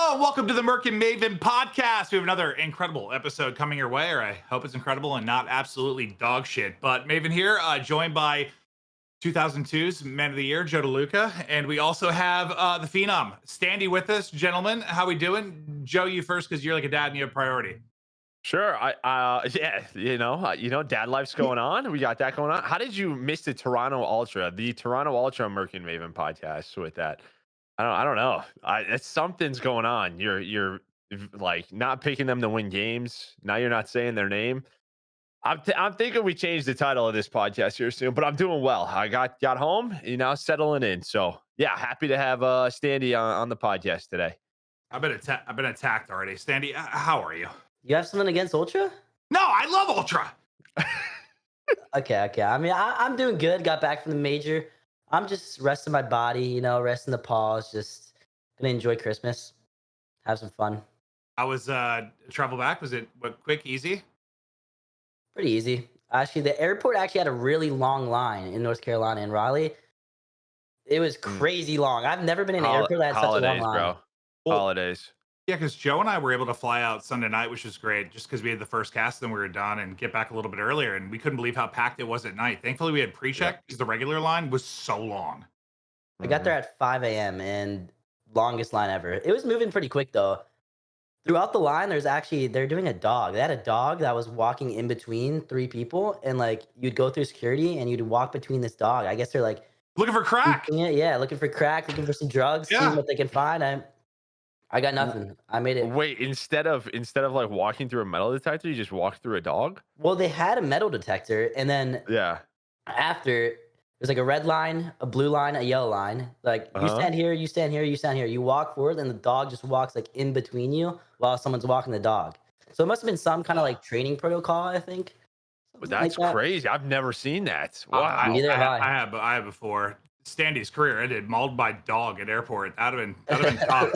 Hello, and welcome to the Merk and Maven podcast. We have another incredible episode coming your way, or I hope it's incredible and not absolutely dog shit. But Maven here, joined by 2002's Man of the Year, Joe DeLuca, and we also have the Phenom, Standy, with us. Gentlemen, how we doing? Joe, you first, because you're like a dad and you have priority. Sure. Yeah, dad life's going on. We got that going on. How did you miss the Toronto Ultra Merk and Maven podcast with that? I don't know. Something's going on. You're like not picking them to win games. Now you're not saying their name. I'm thinking we change the title of this podcast here soon, but I'm doing well. I got home, settling in. So yeah, happy to have Standy on the podcast today. I've been attacked already. Standy, how are you? You have something against Ultra? No, I love Ultra. Okay. I mean, I'm doing good. Got back from the major. I'm just resting my body, resting the paws. Just gonna enjoy Christmas, have some fun. How was travel back? Was it quick, easy? Pretty easy. Actually, the airport actually had a really long line in North Carolina in Raleigh. It was crazy long. I've never been in an airport that had such a long line. Bro. Holidays. Yeah, because Joe and I were able to fly out Sunday night, which was great, just because we had the first cast, then we were done, and get back a little bit earlier, and we couldn't believe how packed it was at night. Thankfully, we had pre-check because the regular line was so long. I got there at 5 a.m. and longest line ever. It was moving pretty quick though. Throughout the line, they're doing a dog. They had a dog that was walking in between three people, and like you'd go through security and you'd walk between this dog. I guess they're like looking for crack. Yeah, looking for crack, looking for some drugs, seeing what they can find. I got nothing. I made it. Wait, instead of like walking through a metal detector, you just walked through a dog? Well, they had a metal detector, and then after there's like a red line, a blue line, a yellow line. Like you stand here, you stand here, you stand here. You walk forward, and the dog just walks like in between you while someone's walking the dog. So it must have been some kind of like training protocol, I think. But that's crazy. I've never seen that. Wow. Neither have I have before. Standy's career ended mauled by dog at airport. That'd have been tough.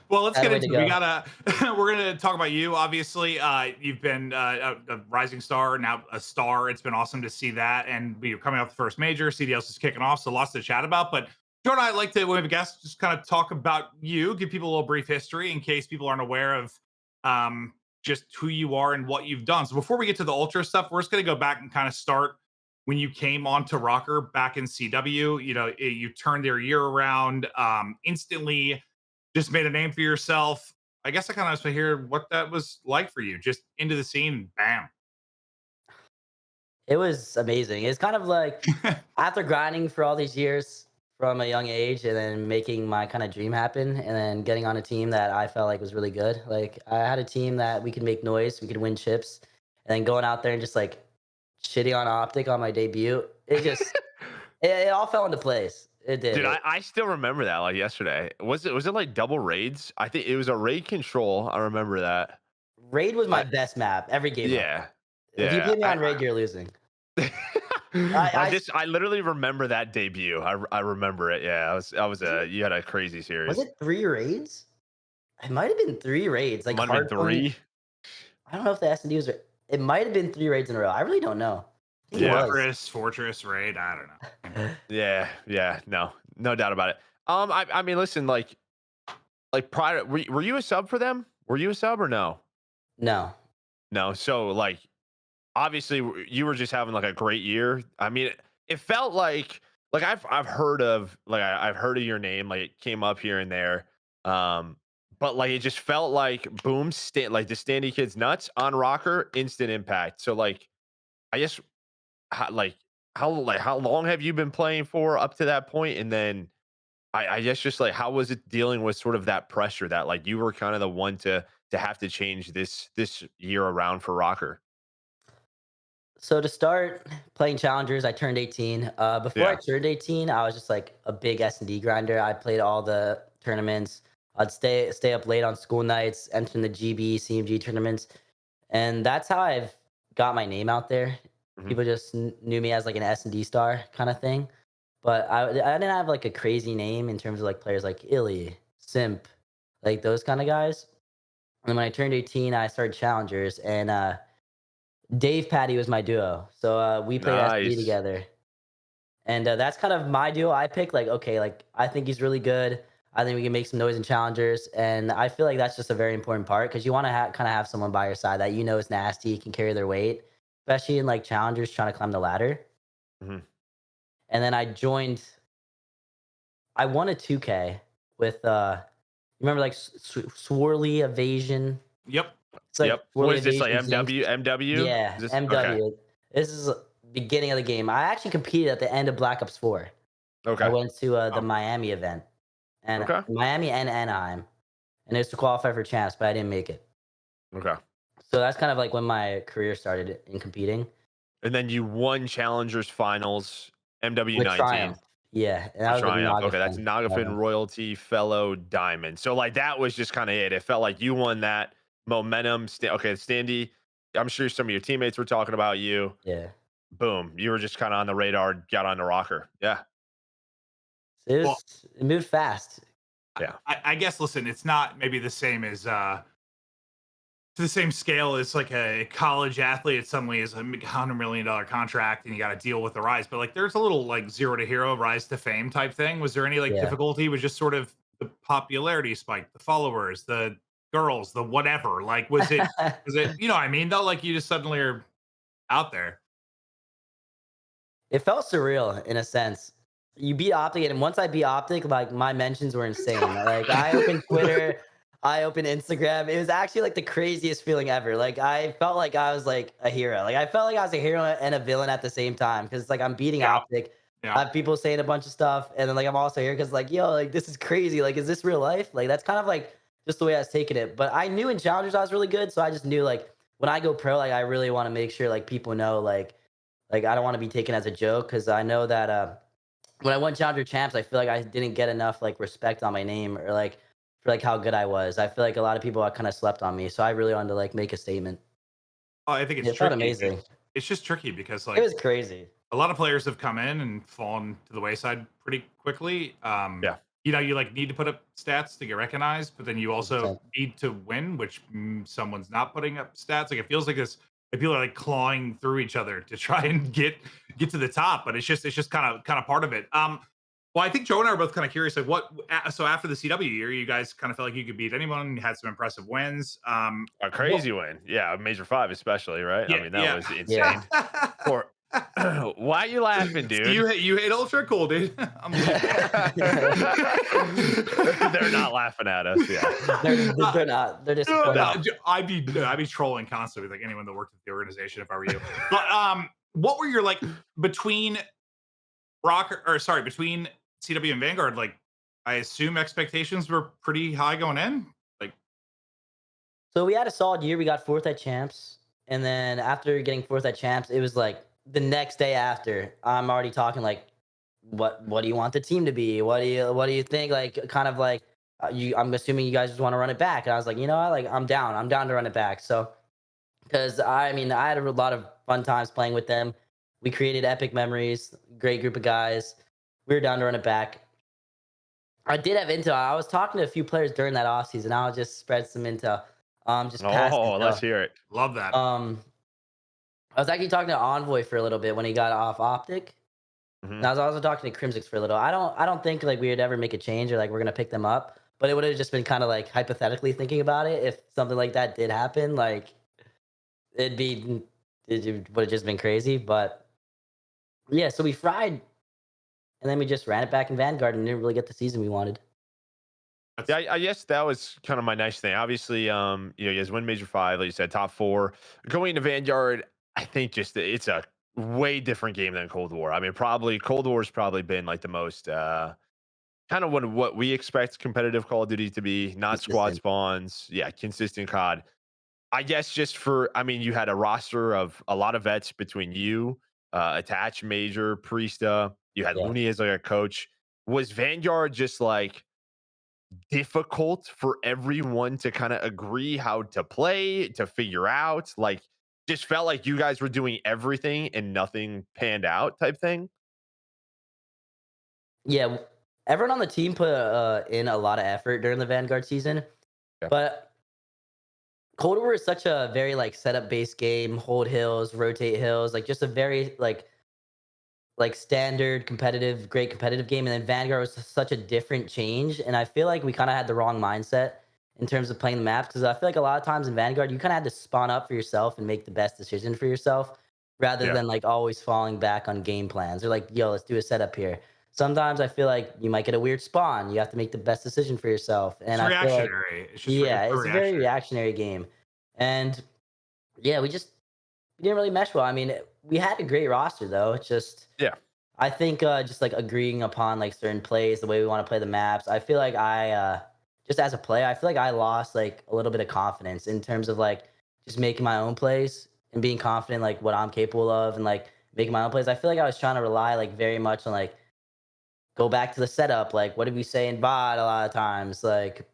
Well, let's get into it. We're gonna talk about you. Obviously, you've been a rising star, now a star. It's been awesome to see that, and we're coming off the first major. CDLs is kicking off, so lots to chat about. But Joe and I like to, when we have a guest, just kind of talk about you, give people a little brief history in case people aren't aware of just who you are and what you've done. So before we get to the ultra stuff, we're just gonna go back and kind of start when you came onto Rokkr back in CW. You turned their year around, instantly just made a name for yourself. I guess I kind of want to hear what that was like for you, just into the scene, bam. It was amazing. It's kind of like after grinding for all these years from a young age and then making my kind of dream happen and then getting on a team that I felt like was really good. Like I had a team that we could make noise, we could win chips, and then going out there and just like shitting on OpTic on my debut. It just it all fell into place. It did. Dude, I still remember that like yesterday. Was it like double raids? I think it was a raid control. I remember that. Raid was my best map every game. Yeah. If you play me on raid, you're losing. I literally remember that debut. I remember it. Yeah, you had a crazy series. Was it 3 raids? It might have been 3 raids. Like might have been 3. I don't know if the S&D was. It might have been 3 raids in a row. I really don't know. Fortress raid. I don't know. yeah. No doubt about it. I mean, listen, like prior, were you a sub for them? Were you a sub or no? No. So like, obviously, you were just having like a great year. I mean, it felt like I've heard of your name. Like it came up here and there. But like it just felt like boom, like the Standy Kids nuts on Rokkr, instant impact. So like, I guess how long have you been playing for up to that point? And then I guess just like how was it dealing with sort of that pressure that like you were kind of the one to have to change this year around for Rokkr? So to start playing challengers, I turned 18. Before I turned 18, I was just like a big S&D grinder. I played all the tournaments. I'd stay up late on school nights, entering the GB, CMG tournaments. And that's how I've got my name out there. Mm-hmm. People just knew me as like an S&D star kind of thing. But I didn't have like a crazy name in terms of like players like Illy, Simp, like those kind of guys. And when I turned 18, I started challengers. And Dave Patty was my duo. So we played S&D together. And that's kind of my duo. I picked like, okay, like I think he's really good. I think we can make some noise in challengers, and I feel like that's just a very important part because you want to kind of have someone by your side that you know is nasty, can carry their weight, especially in like challengers trying to climb the ladder. Mhm. And then I won a 2K with remember like Swirly Evasion. Yep. It's like Yep. What Swirly is this like? Evasion Jinx. MW? Yeah, Is this okay? MW. This is beginning of the game. I actually competed at the end of Black Ops 4. I Okay. went to the Oh, Miami event, and Okay. Miami and Anaheim, and it was to qualify for champs, but I didn't make it. Okay. So that's kind of like when my career started in competing And then you won Challengers Finals, with MW19. Triumph. Yeah, and that With was with Triumph. Okay, that's Nagafin. Nagafin Royalty Fellow Diamond. So like that was just kind of it. It felt like you won that momentum. Okay, Standy. I'm sure some of your teammates were talking about you. Yeah. Boom, you were just kind of on the radar. Got on the Rokkr. Yeah, So well, it moved fast. yeah. I guess listen, it's not maybe the same as to the same scale as like a college athlete. It suddenly is $100 million contract and you got to deal with the rise. But like there's a little like zero to hero, rise to fame type thing. Was there any like Yeah. difficulty with just sort of the popularity spike, the followers, the girls, the whatever? Like was it, you know what I mean though? Like you just suddenly are out there. It felt surreal in a sense. You beat OpTic, and once I beat OpTic, like my mentions were insane. Like I opened Twitter, I opened Instagram. It was actually like the craziest feeling ever. Like I felt like I was like a hero. Like I felt like I was a hero and a villain at the same time because like I'm beating Yeah. OpTic. I Yeah. have people saying a bunch of stuff, and then like I'm also here because like yo, like this is crazy. Like is this real life? Like that's kind of like just the way I was taking it. But I knew in challengers I was really good, so I just knew like when I go pro, like I really want to make sure like people know like I don't want to be taken as a joke because I know that when I won Challenger Champs, I feel like I didn't get enough like respect on my name or like for like how good I was. I feel like a lot of people kind of slept on me, so I really wanted to like make a statement. Oh, I think it's It felt tricky. amazing. It's just tricky because It like was crazy. a lot of players have come in and fallen to the wayside pretty quickly. Yeah. You know, you like need to put up stats to get recognized, but then you also 100%. need to win, which someone's not putting up stats. Like it feels like this, like people are like clawing through each other to try and get to the top, but it's just kind of part of it. Well, I think Joe and I are both kind of curious, like so after the CW year, you guys kind of felt like you could beat anyone, had some impressive wins. A What? crazy win. Yeah, Major 5 especially, right? I Yeah, mean, that yeah. was Yeah. insane. Or why are you laughing, So dude? you hate Ultra Cool, dude. They're not laughing at us. Yeah. They're not. They're disappointed. No. I'd be trolling constantly with like anyone that worked at the organization if I were you. But what were your like between between CW and Vanguard? Like, I assume expectations were pretty high going in. Like, So we had a solid year. We got fourth at champs, and then after getting fourth at champs, it was like the next day after. I'm already talking like, what do you want the team to be? What do you think? Like kind of like I'm assuming you guys just want to run it back. And I was like, you know what? Like I'm down. I'm down to run it back. So because I mean I had a lot of fun times playing with them. We created epic memories. Great group of guys. We were down to run it back. I did have intel. I was talking to a few players during that offseason. I'll just spread some intel. Just past Oh, let's intel. hear it. love that. I was actually talking to Envoy for a little bit when he got off OpTic. Mhm. And I was also talking to Crimsix for a little. I don't think like we would ever make a change or like we're gonna pick them up. But it would have just been kind of like hypothetically thinking about it. If something like that did happen, like it would have just been crazy. But yeah, so we fried and then we just ran it back in Vanguard and didn't really get the season we wanted. Yeah, I guess that was kind of my nice thing. Obviously, you guys win Major 5, like you said, top 4. Going to Vanguard, I think just it's a way different game than Cold War. I mean, probably Cold War's probably been like the most kind of what we expect competitive Call of Duty to be, not squad Consistent. spawns. Yeah, consistent COD. I guess just I mean, you had a roster of a lot of vets between you, Attach, Major, Priesta. You had Yeah. Looney as like a coach. Was Vanguard just like difficult for everyone to kind of agree how to play, to figure out? Like, just felt like you guys were doing everything and nothing panned out type thing? Yeah, everyone on the team put in a lot of effort during the Vanguard season, Yeah. but Cold War is such a very like setup based game, hold hills, rotate hills, like just a very like like standard competitive, great competitive game, and then Vanguard was such a different change. And I feel like we kind of had the wrong mindset in terms of playing the maps because I feel like a lot of times in Vanguard you kind of had to spawn up for yourself and make the best decision for yourself rather Yeah. than like always falling back on game plans or like, yo, let's do a setup here. Sometimes I feel like you might get a weird spawn. You have to make the best decision for yourself. It's And I feel like, reactionary. It's just yeah, it's so it's a very reactionary. reactionary game. And yeah, we didn't really mesh well. I mean, we had a great roster though. It's just Yeah. I think just like agreeing upon like certain plays, the way we want to play the maps. I feel like I just as a player, I feel like I lost like a little bit of confidence in terms of like just making my own plays and being confident like what I'm capable of and like making my own plays. I feel like I was trying to rely like very much on like go back to the setup, like what did we say in VOD a lot of times, like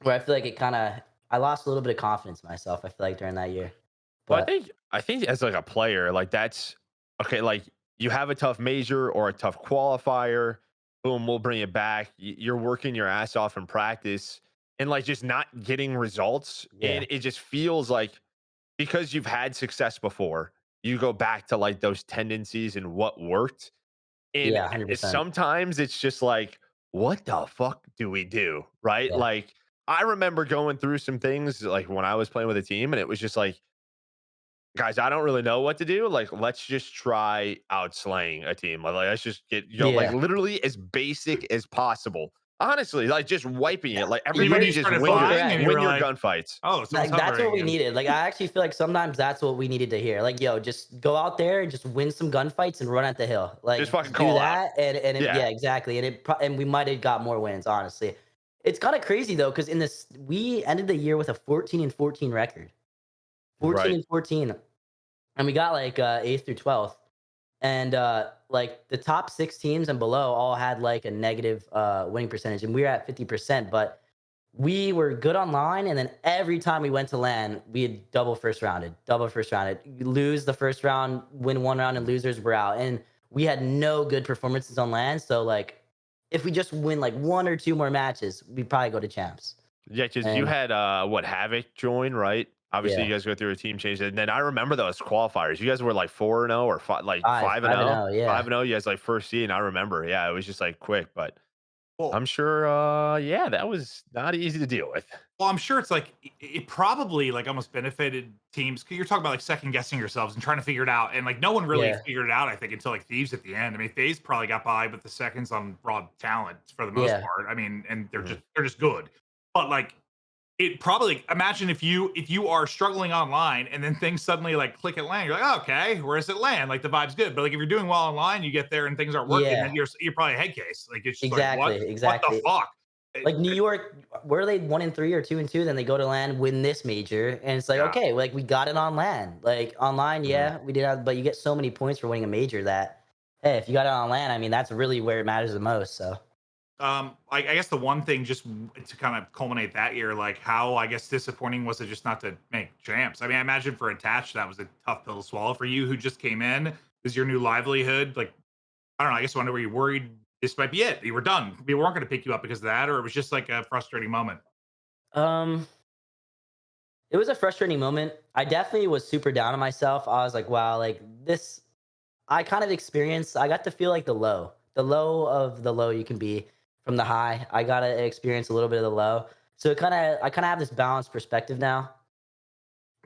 where I feel like it kind of I lost a little bit of confidence in myself. I feel like during that year, Well, but I think as like a player, like that's okay. Like you have a tough major or a tough qualifier, boom, we'll bring it back. You're working your ass off in practice, and like just not getting results, yeah, and it just feels like because you've had success before, you go back to like those tendencies and what worked. And yeah, 100%, sometimes it's just like, what the fuck do we do? Right? yeah, Like I remember going through some things like when I was playing with a team, and it was just like guys, I don't really know what to do. Like, let's just try outslaying a team. Like, let's just get, like yeah. literally as basic as possible. Honestly, like just wiping it. Like And then everybody you just started You're flying, and you win were your like, gunfights. "Oh, someone's Like that's what hovering," we and needed. Like I actually feel like sometimes that's what we needed to hear. Like, yo, just go out there and just win some gunfights and run at the hill. Just Like, fucking just do call out. that, Yeah. yeah, exactly. And we might have got more wins. Honestly, it's kind of crazy though because in this we ended the year with a 14-14 record, 14 Right. and 14, and we got like 8th through 12th, and like the top 6 teams and below all had like a negative winning percentage, and we were at 50%, but we were good online, and then every time we went to LAN, we had double first rounded. You lose the first round, win one round, and losers were out. And we had no good performances on LAN. So like, if we just win like one or two more matches, we'd probably go to champs. Yeah. Because you And had, what, Havoc join, right? Obviously, yeah, you guys go through a team change. And then I remember those qualifiers. You guys were like 4-0 or like 5 and 0. 5-0, yeah. 5-0. You guys like first seed. And I remember. Yeah. It was just like quick, but well, I'm sure, yeah, that was not easy to deal with. well, I'm sure it's like it probably like almost benefited teams. 'Cause you're talking about like second guessing yourselves and trying to figure it out, and like no one really Yeah, figured it out. I think until like Thieves at the end. I mean, Faze probably got by with the seconds on raw talent for the most yeah, part. I mean, and Mhm. they're just good. But like it probably imagine if you are struggling online and then things suddenly like click at land, you're like, oh, okay, where's it land? Like the vibe's good. But like if you're doing well online, you get there and things aren't working, then yeah. you're probably a head case. Like it's just like Exactly, what the exactly. fuck? Like New York, were they 1-3 or 2-2? Then they go to LAN, win this major, and it's like, Yeah. okay, like we got it on LAN. Like online, Mhm. yeah, we did have, but you get so many points for winning a major that, hey, if you got it on LAN, I mean, that's really where it matters the most. So I guess the one thing just to kind of culminate that year, like how I guess disappointing was it just not to make champs? I mean, I imagine for Attached that was a tough pill to swallow for you who just came in. Is your new livelihood like I don't know? I guess wonder were you worried this might be it? You were done. We weren't going to pick you up because of that, or it was just like a frustrating moment. um, it was a frustrating moment. I definitely was super down on myself. I was like, wow, like this. I kind of experienced. I got to feel like the low of the low you can be from the high. I got to experience a little bit of the low. So I kind of have this balanced perspective now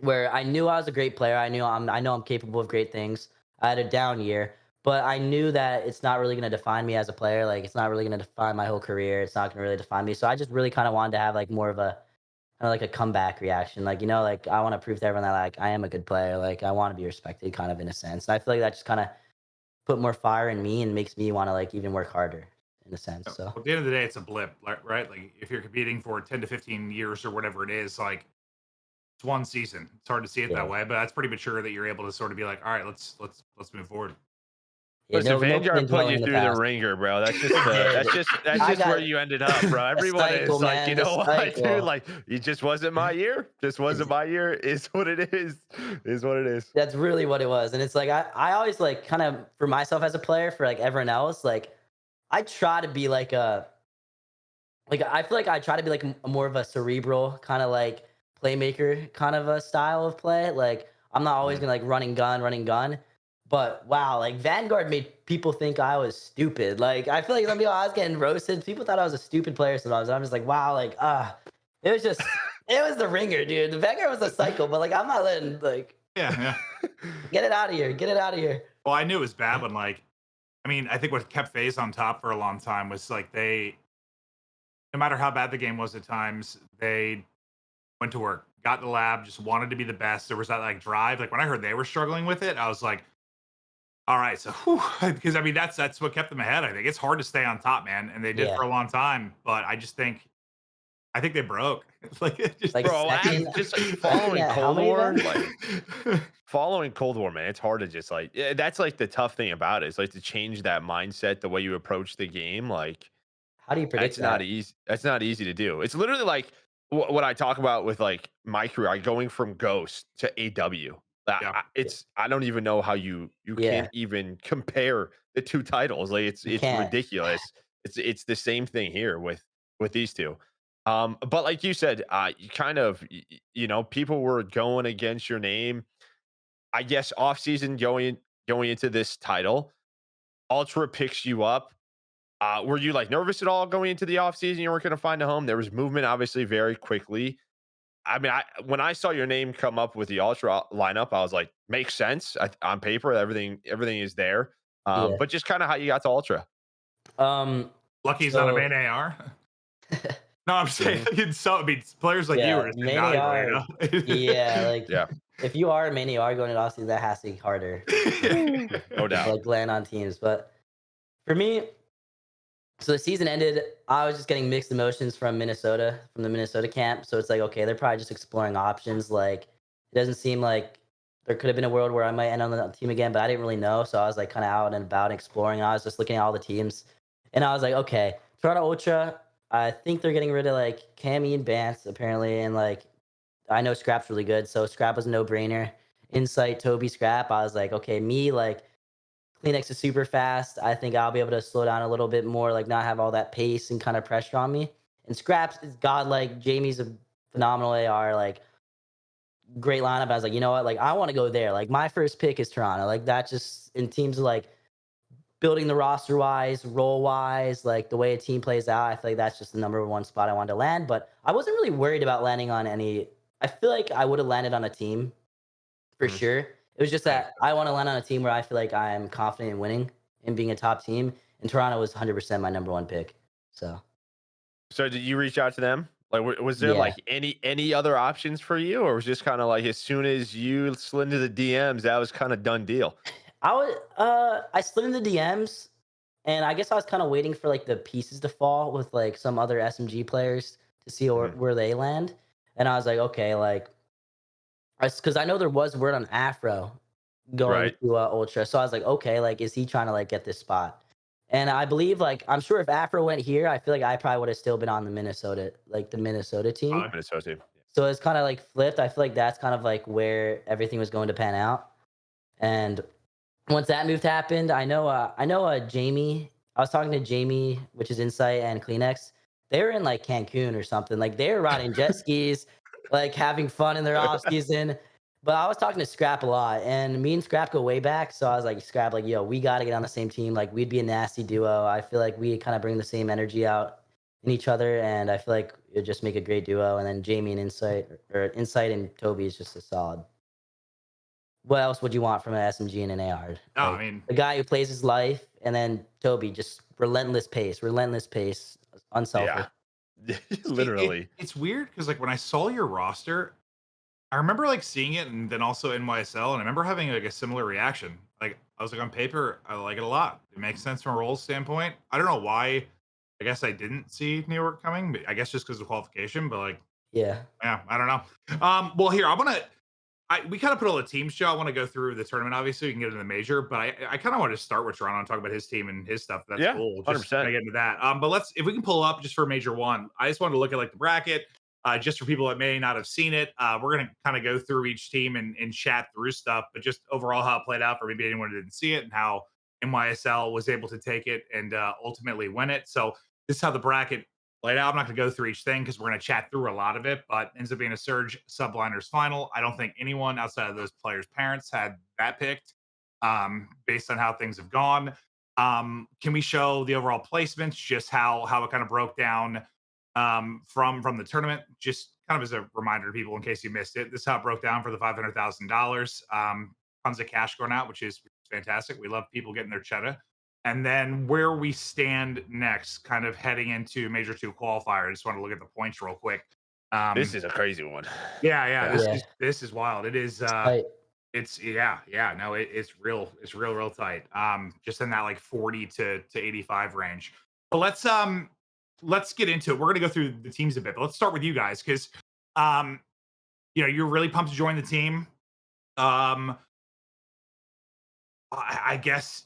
where I knew I was a great player. I know I'm capable of great things. I had a down year, but I knew that it's not really going to define me as a player. Like it's not really going to define my whole career. It's not going to really define me. So I just really kind of wanted to have like more of a kind of like a comeback reaction. Like, you know, like I want to prove to everyone that like I am a good player. Like I want to be respected kind of in a sense. And I feel like that just kind of put more fire in me and makes me want to like even work harder in a sense. So At the end of the day, it's a blip, right? Like if you're competing for 10 to 15 years or whatever it is, like it's one season. It's hard to see it that yeah. way, but that's pretty mature that you're able to sort of be like, all right, let's move forward. Yeah, Listen, no Vanguard point put dwelling you in the through the past. ringer, bro. That's just It did. that's I just where got you ended up, bro. the Everyone cycle, is like, man. you The know what, dude? cycle. Like, it just wasn't my year. Just wasn't my year. Is what it is. Is what it is. That's really what it was. And it's like I always like kind of for myself as a player, for like everyone else, like I try to be like I feel like I try to be like a more of a cerebral kind of like playmaker kind of a style of play. Like I'm not always Mhm. gonna like run and gun, But wow, like Vanguard made people think I was stupid. Like I feel like some people I was getting roasted. People thought I was a stupid player sometimes. I'm just like, wow, like it was just it was the ringer, dude. The Vanguard was a cycle, but like I'm not letting like Yeah. get it out of here. Get it out of here. Well, I knew it was bad when like, I mean, I think what kept Faze on top for a long time was like no matter how bad the game was at times, they went to work, got in the lab, just wanted to be the best. There was that like drive. Like when I heard they were struggling with it, I was like, all right, so because I mean that's what kept them ahead. I think it's hard to stay on top, man, and they did Yeah. for a long time. But I think they broke. Like it just Like Bro, second, just following yeah, how Cold many War, events? like following Cold War, man, it's hard to just like that's like the tough thing about it. It's like to change that mindset, the way you approach the game. Like How do you predict that's not that? easy. That's not easy to do. It's literally like what I talk about with like my career, like going from Ghost to AW. yeah. It's I don't even know how you Yeah, can't even compare the two titles. Like you it's can't. ridiculous. It's the same thing here with these two. But like you said, you kind of you know people were going against your name. I guess off season going into this title, Ultra picks you up. Were you like nervous at all going into the offseason? You weren't going to find a home. There was movement, obviously, very quickly. I mean, when I saw your name come up with the Ultra lineup, I was like, makes sense on paper. Everything is there. Yeah. But just kind of how you got to Ultra. Um. Lucky he's not a So main AR. No, I'm saying it's so. I mean, players like you are yeah, just main invaluable, AR. Yeah, like Yeah, if you are a main AR going to offseason, that has to be harder for sure. no doubt. Like land on teams. But for me, so the season ended. I was just getting mixed emotions from Minnesota, from the Minnesota camp. So it's like, okay, they're probably just exploring options. Like it doesn't seem like there could have been a world where I might end on the team again, but I didn't really know. So I was like kind of out and about exploring. I was just looking at all the teams, and I was like, okay, Toronto Ultra. I think they're getting rid of like Cammy and Bance apparently, and like I know Scrap's really good, so Scrap was a no brainer. Insight, Toby, Scrap. I was like, okay, me like Kleenex is super fast. I think I'll be able to slow down a little bit more, like not have all that pace and kind of pressure on me. And Scraps is godlike. Jamie's a phenomenal AR, like great lineup. I was like, you know what? Like I want to go there. Like my first pick is Toronto. Like that just in teams of like building the roster wise, role wise, like the way a team plays out. I feel like that's just the number one spot I wanted to land. But I wasn't really worried about landing on any. I feel like I would have landed on a team for Mhm. sure. It was just that I want to land on a team where I feel like I am confident in winning and being a top team. And Toronto was 100% my number one pick. So So did you reach out to them? Like, was there yeah, like any other options for you, or was just kind of like as soon as you slid into the DMs, that was kind of done deal? I slid in the DMs, and I guess I was kind of waiting for like the pieces to fall with like some other SMG players to see Mhm. where they land. And I was like, okay, like, because I know there was word on Afro going Right. to Ultra, so I was like, okay, like, is he trying to like get this spot? And I believe, like, I'm sure if Afro went here, I feel like I probably would have still been on the Minnesota team. Minnesota. So it's kind of like flipped. I feel like that's kind of like where everything was going to pan out. And once that move happened, Jamie. I was talking to Jamie, which is Insight and Kleenex. They were in like Cancun or something. Like they were riding jet skis, like having fun in their off season. But I was talking to Scrap a lot, and me and Scrap go way back. So I was like, Scrap, like, yo, we got to get on the same team. Like we'd be a nasty duo. I feel like we kind of bring the same energy out in each other, and I feel like it'd just make a great duo. And then Jamie and Insight, or Insight and Toby is just a solid. What else would you want from an SMG and an AR? No, I Like mean, the guy who plays his life, and then Toby, just relentless pace, unselfish. Yeah. Literally. it's weird because like when I saw your roster, I remember like seeing it and then also NYSL, and I remember having like a similar reaction. Like I was like on paper, I like it a lot. It makes sense from a role standpoint. I don't know why. I guess I didn't see New York coming. But I guess just because of qualification. But like, Yeah, yeah, I don't know. Well, here I'm gonna. We kind of put all the teams show. I want to go through the tournament. Obviously, we can get into the major, but I kind of want to start with Toronto and talk about his team and his stuff. That's Yeah, cool. Just 100%. to get into that. But if we can pull up just for major one. I just wanted to look at like the bracket. Just for people that may not have seen it, we're gonna kind of go through each team and chat through stuff, but just overall how it played out for maybe anyone who didn't see it and how NYSL was able to take it and ultimately win it. So this is how the bracket played out. I'm not going to go through each thing because we're going to chat through a lot of it, but ends up being a Surge subliners final. I don't think anyone outside of those players' parents had that picked. based on how things have gone. Can we show the overall placements, just how it kind of broke down from the tournament, just kind of as a reminder to people in case you missed it. This is how it broke down for the $500,000. Tons of cash going out, which is fantastic. We love people getting their cheddar. And then where we stand next, kind of heading into Major 2 qualifier. I just want to look at the points real quick. This is a crazy one. Yeah. This is wild. It is. It's real tight. Just in that like 40 to 85 range. But let's get into it. We're gonna go through the teams a bit, but let's start with you guys because you're really pumped to join the team. I guess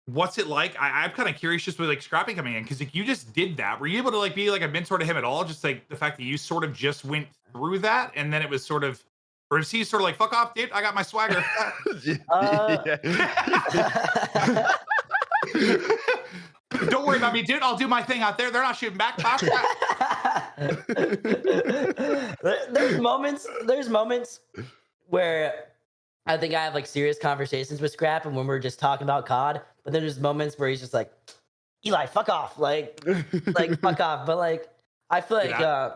what's it like? I'm kind of curious just with like Scrappy coming in because like, you just did that. Were you able to like be like a mentor to him at all? Just like the fact that you sort of just went through that and then it was sort of, or is he sort of like, fuck off, dude, I got my swagger. Don't worry about me, dude. I'll do my thing out there. They're not shooting back. There's moments where I think I have like serious conversations with Scrap, and when we're just talking about COD. But then there's moments where he's just like, Eli, fuck off, like fuck off. But like, I feel like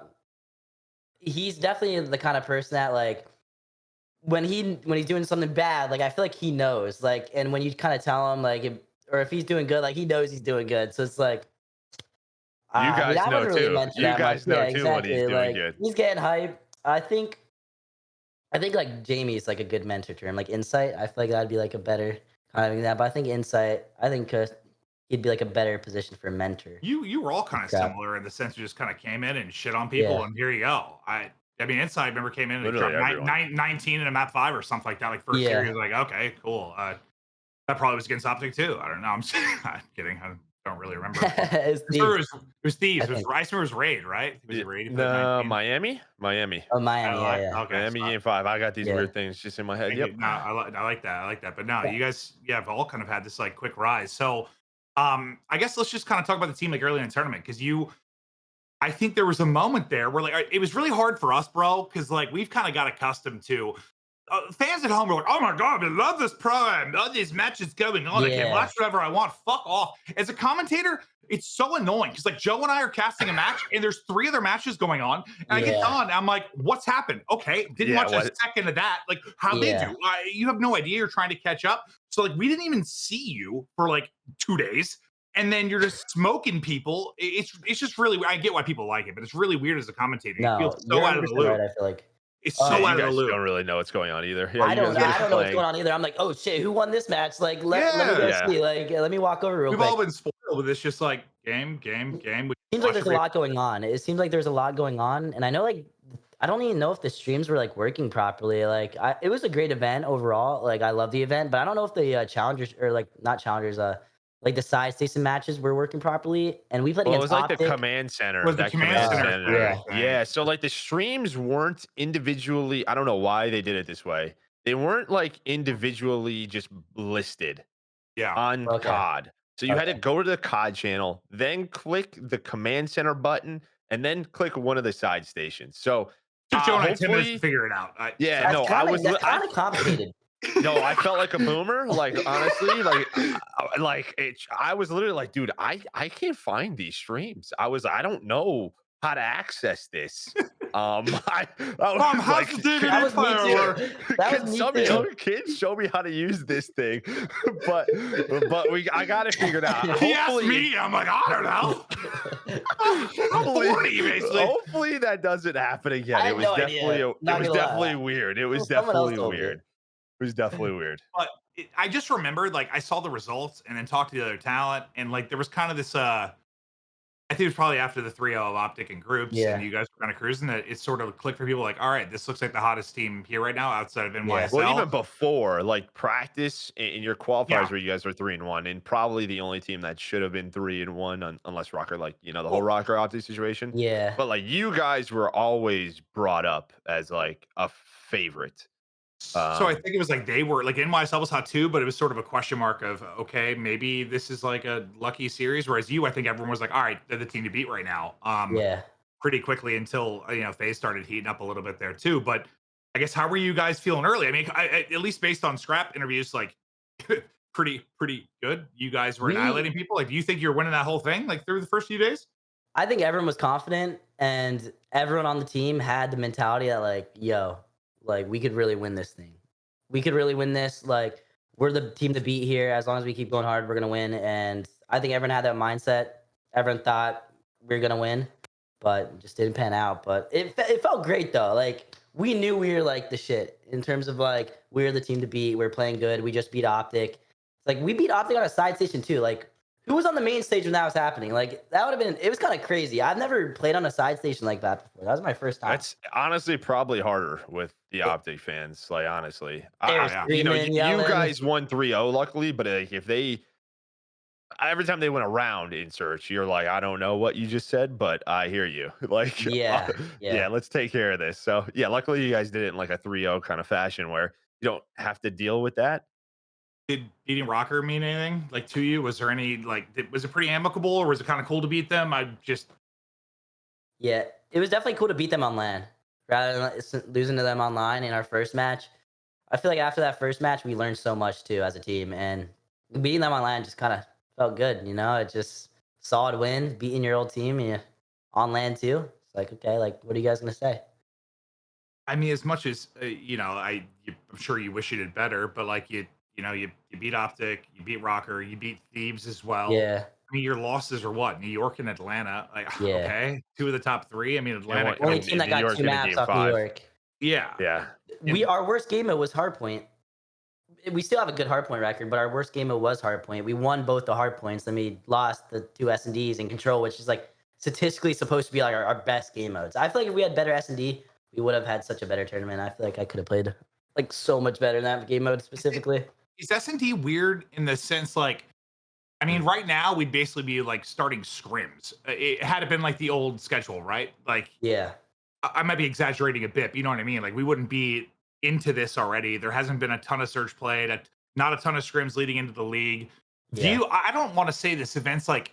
he's definitely the kind of person that like when he's doing something bad, like I feel like he knows, like, and when you kind of tell him like, if he's doing good, like he knows he's doing good. So it's like, you guys know too. You guys know too when he's doing good. He's getting hype. I think like Jamie's like a good mentor to him. Like Insight, I feel like that'd be like a better kind of that. But I think Insight, he'd be like a better position for a mentor. You were all kind of similar in the sense you just kind of came in and shit on people, and here you go. I mean, Insight, I remember came in and dropped 19 in a map 5 or something like that. Like first series, like okay, cool. That probably was against OpTic too. I don't know. I'm kidding. I don't really remember. It was Thieves. I remember it was Raid, right? Was it Raid? No, Miami. Oh, Miami. Yeah. Okay, Miami game 5. I got these weird things just in my head. Yep. No, I like that. But no, you guys, have all kind of had this like quick rise. So, I guess let's just kind of talk about the team like early in the tournament because I think there was a moment there where like it was really hard for us, bro, because like we've kind of got accustomed to. Fans at home were like, oh my God, I love this program. All these matches going on. I can watch whatever I want. Fuck off. As a commentator, it's so annoying because like Joe and I are casting a match and there's 3 other matches going on. And I get on and I'm like, what's happened? Okay, didn't watch a second of that. Like, how'd they do? You have no idea. You're trying to catch up. So like, we didn't even see you for like 2 days. And then you're just smoking people. It's just really, I get why people like it, but it's really weird as a commentator. You feel so out of the loop. Right, I feel like. It's so out of the loop. Don't really know what's going on either. Yeah, I don't know what's going on either. I'm like, oh shit, who won this match? Like, let me go see. Like, let me walk over real quick. We've all been spoiled with this, just like game. Seems like there's a lot going on. It seems like there's a lot going on, and I know like I don't even know if the streams were like working properly. Like, it was a great event overall. Like, I love the event, but I don't know if the challengers or like not challengers, like the side station matches were working properly, and we played against. It was like the command center. Was the command center? Yeah. So like the streams weren't individually. I don't know why they did it this way. They weren't like individually just listed. On COD. So you had to go to the COD channel, then click the command center button, and then click one of the side stations. So Joe and I 10 minutes to figure it out. That's kind of complicated. No, I felt like a boomer. Like honestly, I was literally like, dude, I can't find these streams. I don't know how to access this. Mom, how's the DVD player work? Can some young kids show me how to use this thing? but I got it figured out. He asked me. I'm like, I don't know. I'm 40, basically. Hopefully that doesn't happen again. It was definitely weird. It was definitely weird. It was definitely weird. But I just remembered, like, I saw the results and then talked to the other talent, and like there was kind of this. I think it was probably after the 3-0 of OpTic and groups, and you guys were kind of cruising. That it sort of clicked for people, like, all right, this looks like the hottest team here right now outside of NYSL. Well, even before, like practice in your qualifiers, where you guys were 3-1, and probably the only team that should have been 3-1, unless Rokkr, like the whole Rokkr OpTic situation. Yeah. But like you guys were always brought up as like a favorite. So I think it was like they were like NYSL was hot too, but it was sort of a question mark of okay, maybe this is like a lucky series. Whereas I think everyone was like, all right, they're the team to beat right now. Pretty quickly until Faze started heating up a little bit there too. But I guess how were you guys feeling early? I mean, at least based on Scrap interviews, like pretty good. You guys were We annihilating people. Like, do you think you're winning that whole thing like through the first few days? I think everyone was confident, and everyone on the team had the mentality that like, yo, like we could really win this thing. We could really win this. Like we're the team to beat here. As long as we keep going hard, we're gonna win. And I think everyone had that mindset. Everyone thought we were gonna win, but it just didn't pan out. But it felt great though. Like we knew we were like the shit in terms of like we were the team to beat. We are playing good. We just beat OpTic. It's like we beat OpTic on a side station too. Like who was on the main stage when that was happening? Like that would have been. It was kind of crazy. I've never played on a side station like that before. That was my first time. That's honestly probably harder with the OpTic fans. Like honestly, They were you know, screaming, you yelling. guys won 3-0 luckily, but like, if they every time they went around in search, you're like, I don't know what you just said, but I hear you. Like, Yeah, yeah, yeah. let's take care of this. So yeah, luckily you guys did it in like a 3-0 kind of fashion where you don't have to deal with that. Did beating Rokkr mean anything like to you? Was there any like was it pretty amicable or was it kind of cool to beat them? I just Yeah, it was definitely cool to beat them on LAN rather than losing to them online in our first match. I feel like after that first match, we learned so much too as a team, and beating them on LAN just kind of felt good. You know, it just solid win, beating your old team on LAN too. It's like okay, like what are you guys gonna say? I mean, as much as I'm sure you wish you did better, but like you beat OpTic, you beat Rokkr, you beat Thieves as well. Yeah, I mean, your losses are what? New York and Atlanta. Like, yeah. okay, two of the top three. I mean, Atlanta. Only And team that New got York two in a maps game off New 5. York. Yeah, Yeah. Our worst game mode was hardpoint. We still have a good hardpoint record, but our worst game mode was hardpoint. We won both the hardpoints, then we lost the two S&Ds in control, which is like statistically supposed to be like our best game modes. I feel like if we had better S&D, we would have had such a better tournament. I feel like I could have played like so much better in that game mode specifically. is S&D weird in the sense like? I mean, right now we'd basically be like starting scrims. It had it been like the old schedule, right? Like Yeah. I might be exaggerating a bit, but you know what I mean? Like we wouldn't be into this already. There hasn't been a ton of search played, not a ton of scrims leading into the league. Yeah. I don't want to say this event's like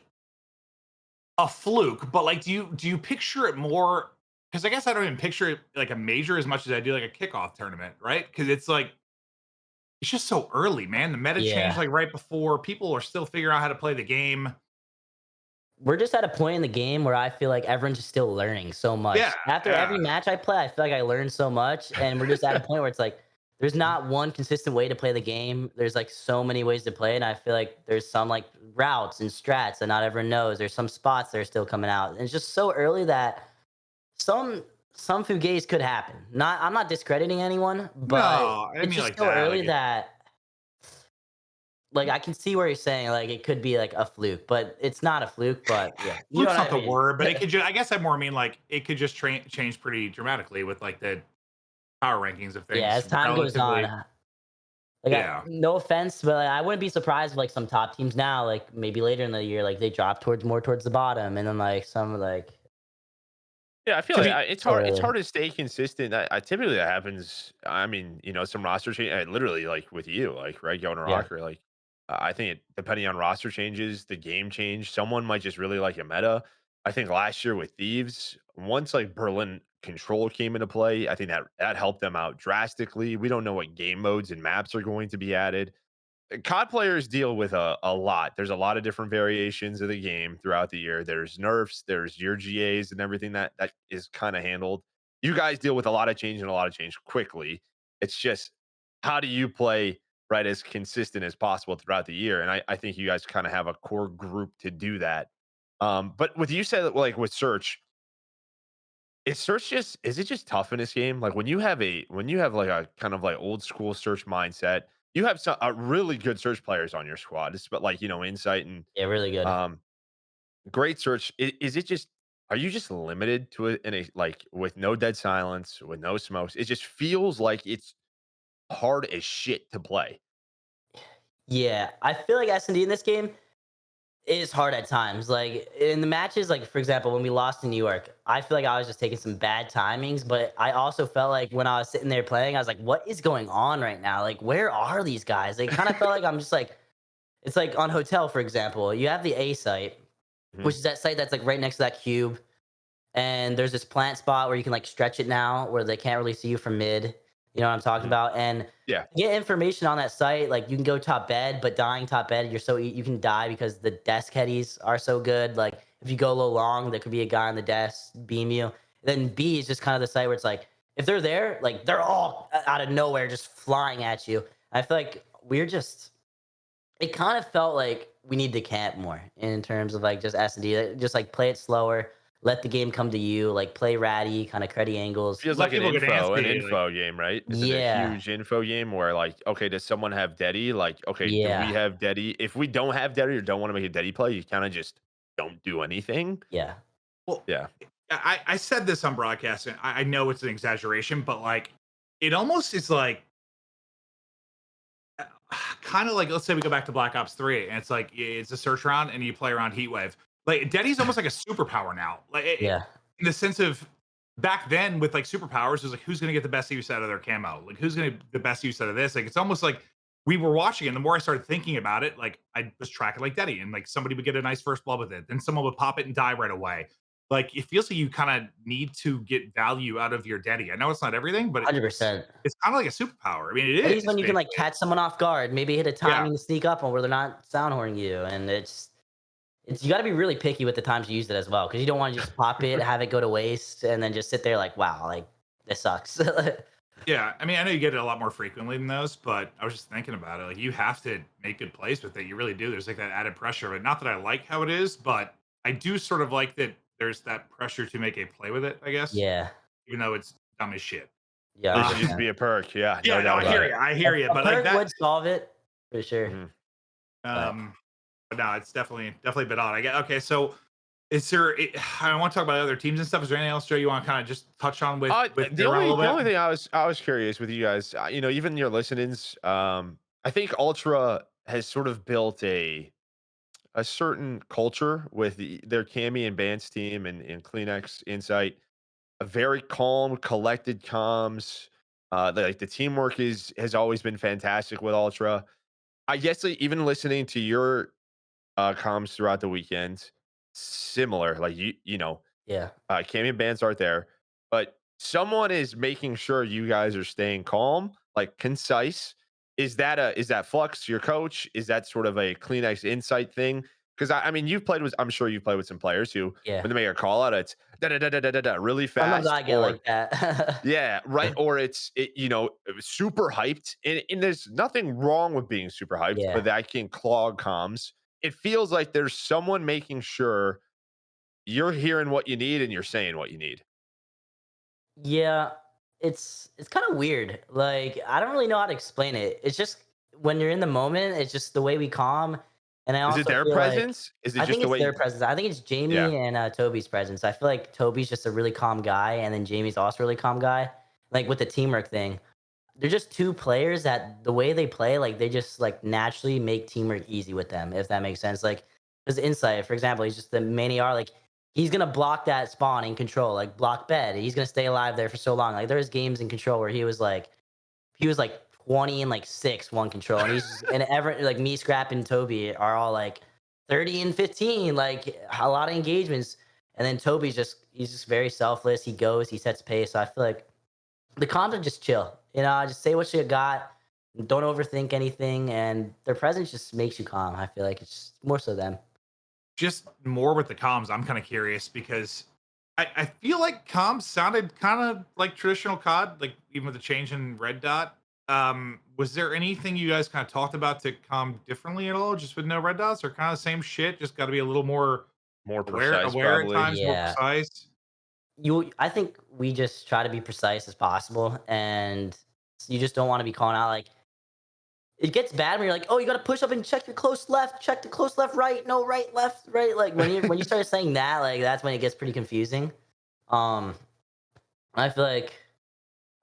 a fluke, but like do you picture it more? Because I guess I don't even picture it like a major as much as I do like a kickoff tournament, right? Because it's like it's just so early, man. The meta changed Yeah. like right before. People are still figuring out how to play the game. We're just at a point in the game where I feel like everyone's just still learning so much. Yeah, After every yeah. match I play, I feel like I learn so much, and we're just at a point where it's like there's not one consistent way to play the game. There's like so many ways to play, and I feel like there's some like routes and strats that not everyone knows. There's some spots that are still coming out, and it's just so early that some some fugazi could happen. Not I'm not discrediting anyone, but No, I didn't it's mean just like so that. early Like that like I can see where you're saying like it could be like a fluke, but it's not a fluke. But yeah, you know fluke's what not I the mean. word, but it could just, I guess I more mean like it could just change pretty dramatically with like the power rankings of Yeah, things as time goes on, relatively. like Yeah. no offense, but like, I wouldn't be surprised if like some top teams now, like maybe later in the year, like they drop towards more towards the bottom, and then like some like Yeah, I feel To like be it's so hard. It's early. hard to stay consistent. I typically that happens. I mean, you know, some roster change. Literally, like with you, like right, going to Yeah, Rokkr. Like, I think depending on roster changes, the game change. Someone might just really like a meta. I think last year with Thieves, once like Berlin Control came into play, I think that helped them out drastically. We don't know what game modes and maps are going to be added. COD players deal with a lot. There's a lot of different variations of the game throughout the year. There's nerfs, there's your GAs and everything that is kind of handled. You guys deal with a lot of change and a lot of change quickly. It's just how do you play right as consistent as possible throughout the year? And I think you guys kind of have a core group to do that. But with you said like with search, is it just tough in this game? Like when you have like a kind of like old school search mindset, you have some really good search players on your squad. It's but like you know insight and yeah, really good. um great search. Is it just are you just limited to it in a like with no dead silence, with no smokes? It just feels like it's hard as shit to play. Yeah, I feel like S&D in this game is hard at times. Like in the matches, like for example, when we lost in New York, I feel like I was just taking some bad timings. But I also felt like when I was sitting there playing, I was like, "What is going on right now? Like, where are these guys?" It kind of felt like I'm just like, it's like on Hotel, for example. You have the A site, Mhm. which is that site that's like right next to that cube, and there's this plant spot where you can like stretch it now, where they can't really see you from mid. You know what I'm talking about? And Yeah. to get information on that site, like you can go top bed, but dying top bed, you can die because the desk headies are so good. Like if you go low long, there could be a guy on the desk beam you. Then B is just kind of the site where it's like if they're there, like they're all out of nowhere just flying at you. I feel like we're just it kind of felt like we need to camp more in terms of like just S&D, just like play it slower, let the game come to you, like play ratty, kind of cruddy angles. Feels Let like people get an antsy. Like, info game, right? Is it a Yeah, huge info game where like, okay, does someone have Deddy? Like, okay, do we yeah, have Deddy? If we don't have Deddy or don't want to make a Deddy play, you kind of just don't do anything. yeah, well, Yeah. I said this on broadcast, and I know it's an exaggeration, but like, it almost is like kind of like, let's say we go back to Black Ops 3, and it's like it's a search round, and you play around Heatwave. Like Deddy's almost like a superpower now. Like yeah. in the sense of back then with like superpowers, it was like who's gonna get the best use out of their camo? Like who's gonna get the best use out of this? Like it's almost like we were watching, and the more I started thinking about it, like I was tracking like Deddy, and like somebody would get a nice first blood with it, then someone would pop it and die right away. Like it feels like you kind of need to get value out of your Deddy. I know it's not everything, but it's 100%. it's kind of like a superpower. I mean, it At least is when you can like basically. catch someone off guard, maybe hit a Yeah. timing to sneak up on where they're not sound horning you, and it's you got to be really picky with the times you use it as well, because you don't want to just pop it, have it go to waste, and then just sit there like, wow, like this sucks. Yeah, I mean, I know you get it a lot more frequently than those, but I was just thinking about it. Like, you have to make good plays with it. You really do. There's like that added pressure. But not that I like how it is, but I do sort of like that there's that pressure to make a play with it, I guess, Yeah, even though it's dumb as shit. yeah, There should just 100%. be a perk. Yeah, no Yeah, no, doubt I about hear it. you. I hear you. A But like perk that, would solve it for sure. Mhm. But but no, it's definitely a bit odd. I get okay. So is there? I want to talk about other teams and stuff. Is there anything else, Joe, you want to kind of just touch on with The Neuron a only little bit? thing I was curious with you guys, you know, even your listenings, I think Ultra has sort of built a certain culture with their Cami and Bance team and Kleenex Insight. A very calm, collected comms. Like the teamwork has always been fantastic with Ultra. I guess like, even listening to your comms throughout the weekend, similar. Like you know, yeah, Cammy and bands aren't there, but someone is making sure you guys are staying calm, like concise. Is that Flux your coach? Is that sort of a Kleenex insight thing? Because I mean, you've played with I'm sure you've played with some players who yeah. when they make a call out, it's da da da da da da da really Sometimes fast, I get or like that. yeah, right, or you know super hyped, and there's nothing wrong with being super hyped, but Yeah, that can clog comms. It feels like there's someone making sure you're hearing what you need and you're saying what you need. yeah. It's kind of weird. Like I don't really know how to explain it. It's just when you're in the moment, it's just the way we calm. And I Is it also their feel like presence? Is it I just think the it's way their presence. I think it's yeah. Jamie and Toby's presence. I feel like Toby's just a really calm guy, and then Jamie's also a really calm guy. Like with the teamwork thing, they're just two players that the way they play, like they just like naturally make teamwork easy with them, if that makes sense. Like because Insight, for example, he's just the maniar, like he's gonna block that spawn in control, like block bed. He's gonna stay alive there for so long. Like there's games in control where he was like 20 and like 6 one control. And and ever like me, Scrap, and Toby are all like 30 and 15, like a lot of engagements. And then he's just very selfless. He goes, he sets pace. So I feel like the comms are just chill. You know, just say what you got. Don't overthink anything, and their presence just makes you calm. I feel like it's just more so them. Just more with the comms. I'm kind of curious because I feel like comms sounded kind of like traditional COD, like even with the change in red dot. Was there anything you guys kind of talked about to calm differently at all, just with no red dots, or kind of same shit? Just got to be a little more More aware, precise, aware at probably. times, more Yeah, precise. I think we just try to be precise as possible, and you just don't want to be calling out like it gets bad when you're like, oh, you got to push up and check your close left, check the close left, right, no right, left, right. Like when you start saying that, like that's when it gets pretty confusing. Um, I feel like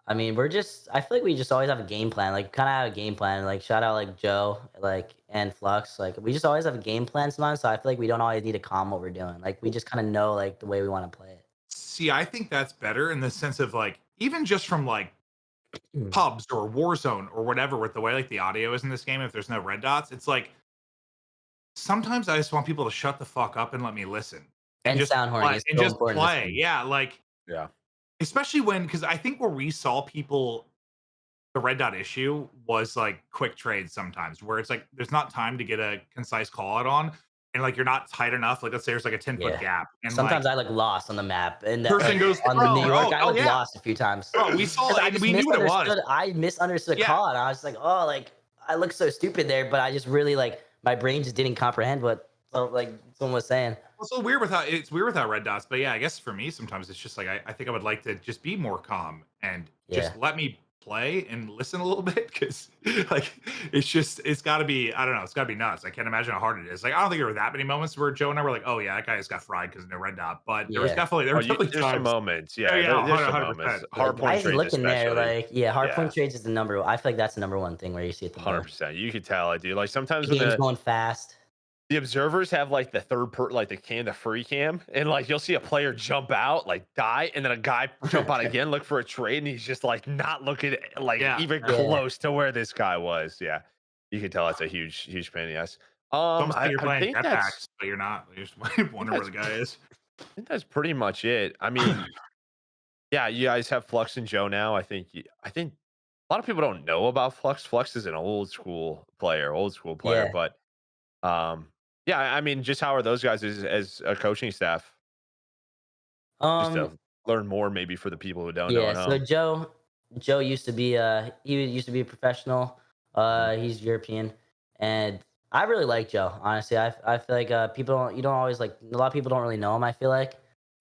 I mean, I feel like we just always have a game plan. Like, kind of have a game plan. Like, shout out like Joe, like and Flux. Like, we just always have a game plan sometimes. So I feel like we don't always need to calm what we're doing. Like, we just kind of know like the way we want to play it. See, I think that's better in the sense of like even just from like Mm. pubs or Warzone or whatever, with the way like the audio is in this game. If there's no red dots, it's like sometimes I just want people to shut the fuck up and let me listen and And just sound horning play is and so just important this play. game. Yeah, like Yeah. especially when because I think where we saw people the red dot issue was like quick trades sometimes, where it's like there's not time to get a concise call out on, and like you're not tight enough. Like let's say there's like a 10-foot Yeah. gap, and Sometimes like I like lost on the map, and person goes, on the New York, I oh like yeah, lost a few times. bro, we saw 'Cause I and just we knew what it was. misunderstood. I misunderstood a Yeah. call, and I was like, oh, like I look so stupid there, but I just really like my brain just didn't comprehend what like someone was saying. Well, so weird without it's weird without red dots, but yeah, I guess for me sometimes it's just like I think I would like to just be more calm and Yeah. just let me play and listen a little bit because like it's got to be I don't know it's got to be nuts. I can't imagine how hard it is. Like I don't think there were that many moments where Joe and I were like, oh yeah, that guy just got fried because of no red dot. But there was Yeah. definitely There's some times. moments. Yeah, Oh, yeah, there's some 100%. moments. Like, Hard point Guys trades, looking there, especially. like hard Yeah. point trades is the number. I feel like that's the number one thing where you see it the most. 100%. You could tell it, dude. Like sometimes The when game's going fast. the observers have like the like the free cam, and like you'll see a player jump out, like die, and then a guy jump out again, look for a trade, and he's just like not looking like even close to where this guy was. Yeah, you can tell it's a huge pain in the ass. it's almost like you're I playing think that's jetpacks, but you're not. You're just wondering where the guy is. I think that's pretty much it. I mean, yeah, you guys have Flux and Joe now. I think a lot of people don't know about Flux. Flux is an old school player, Yeah. but yeah, I mean, just how are those guys as a coaching staff? Just to learn more, maybe for the people who don't know Yeah. at So home. Joe used to be he used to be a professional. He's European, and I really like Joe. Honestly, I feel like people don't you don't always like a lot of people don't really know him. I feel like,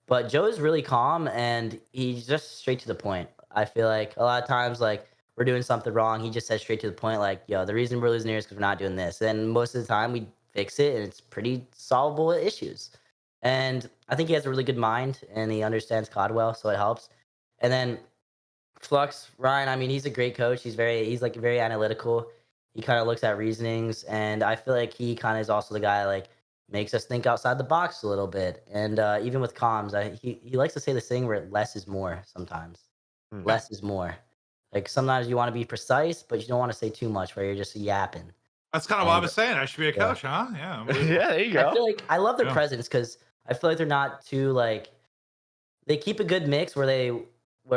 but Joe is really calm and he's just straight to the point. I feel like a lot of times like we're doing something wrong, he just says straight to the point. Like, yo, the reason we're losing here is because we're not doing this. And most of the time we fix it, and it's pretty solvable issues. And I think he has a really good mind and he understands COD well, so it helps. And then Flux, Ryan, I mean, he's a great coach. He's like very analytical. He kind of looks at reasonings, and I feel like he kind of is also the guy like makes us think outside the box a little bit. And even with comms, he likes to say this thing where less is more sometimes. Less is more. Like sometimes you want to be precise, but you don't want to say too much where you're just yapping. That's kind of what I was saying. I should be a coach, huh? Yeah. Yeah, there you go. I feel like I love their presence because I feel like they're not too like they keep a good mix where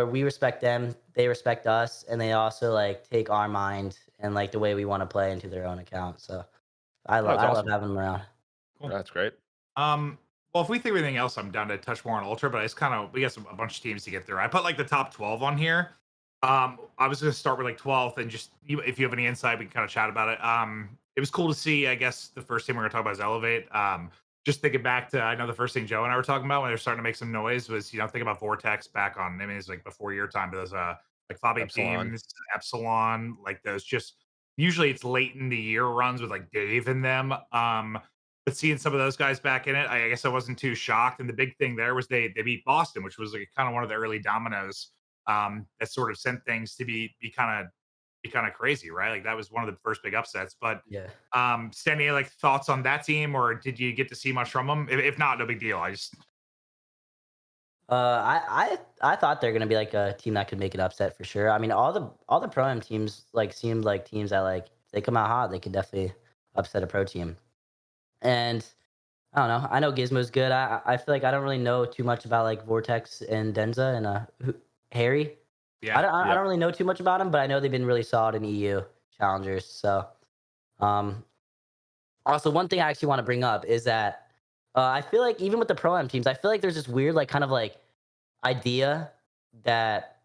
we respect them, they respect us, and they also like take our mind and like the way we want to play into their own account. So I love having them around. Cool. That's great. Well, if we think of anything else, I'm down to touch more on Ultra, but we got a bunch of teams to get through. I put like the top 12 on here. I was going to start with like 12th, and just if you have any insight, we can kind of chat about it. It was cool to see. I guess the first team we're going to talk about is Elevate. Just thinking back to, I know the first thing Joe and I were talking about when they were starting to make some noise was, think about Vortex back on. I mean, it's like before your time, but those like Fabi teams, Epsilon, like those. Just usually it's late in the year runs with like Dave in them. But seeing some of those guys back in it, I guess I wasn't too shocked. And the big thing there was they beat Boston, which was like kind of one of the early dominoes that sort of sent things to be kind of crazy, right? Like that was one of the first big upsets. But Yeah. Standy, like thoughts on that team, or did you get to see much from them? If not, no big deal. I thought they're gonna be like a team that could make an upset for sure. I mean, all the pro am teams like seemed like teams that like if they come out hot, they could definitely upset a pro team. And I don't know. I know Gizmo's good. I feel like I don't really know too much about like Vortex and Denza and Harry. Yeah, I don't really know too much about them, but I know they've been really solid in EU challengers. So, also one thing I actually want to bring up is that I feel like even with the pro am teams, I feel like there's this weird like kind of like idea that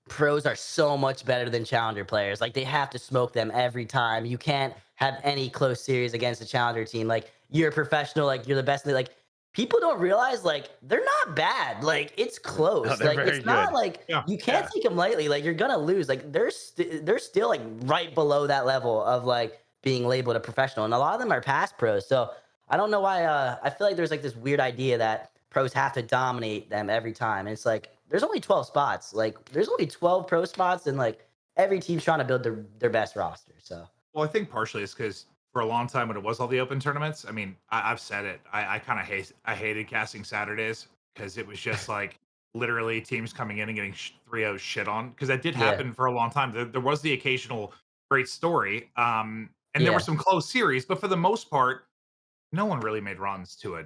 pros are so much better than challenger players. Like they have to smoke them every time. You can't have any close series against a challenger team. Like you're a professional, like you're the best. Like people don't realize like they're not bad. Like it's close. No, like it's not like you can't take them lightly. Like you're gonna lose. Like they're still like right below that level of like being labeled a professional, and a lot of them are past pros. So I don't know why. I feel like there's like this weird idea that pros have to dominate them every time. And it's like there's only 12 spots. Like there's only 12 pro spots, and like every team's trying to build their best roster. So well, I think partially it's because for a long time when it was all the open tournaments, I mean, I've said it. I kind of hated casting Saturdays because it was just like literally teams coming in and getting 3-0 shit on, because that did happen for a long time. There was the occasional great story, and there were some close series, but for the most part, no one really made runs to a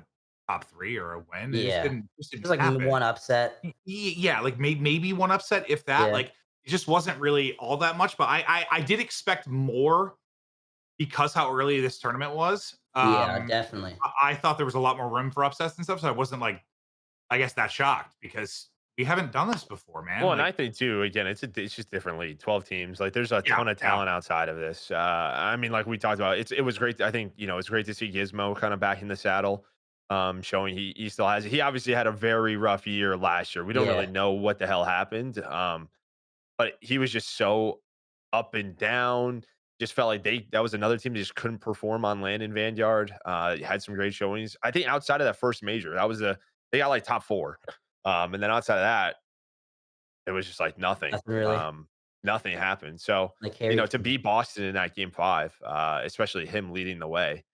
top 3 or a win. It just didn't there's like happen. one upset. Yeah, like maybe one upset, if that. Yeah. Like it just wasn't really all that much. But I did expect more because how early this tournament was. Yeah, definitely. I thought there was a lot more room for upsets and stuff, so I wasn't like, I guess, that shocked because we haven't done this before, man. Well, and Like, I think too, again, it's just different league, 12 teams. Like there's a yeah, ton of yeah. talent outside of this. I mean, like we talked about, it was great. I think, it's great to see Gizmo kind of back in the saddle. Showing he still has it. He obviously had a very rough year last year. We don't really Yeah, know what the hell happened. But he was just so up and down. Just felt like that was another team that just couldn't perform on land in Vanguard. Had some great showings. I think outside of that first major, they got like top four. And then outside of that, it was just like nothing. nothing really. Nothing happened. So, Like Harry. to beat Boston in that game 5, especially him leading the way,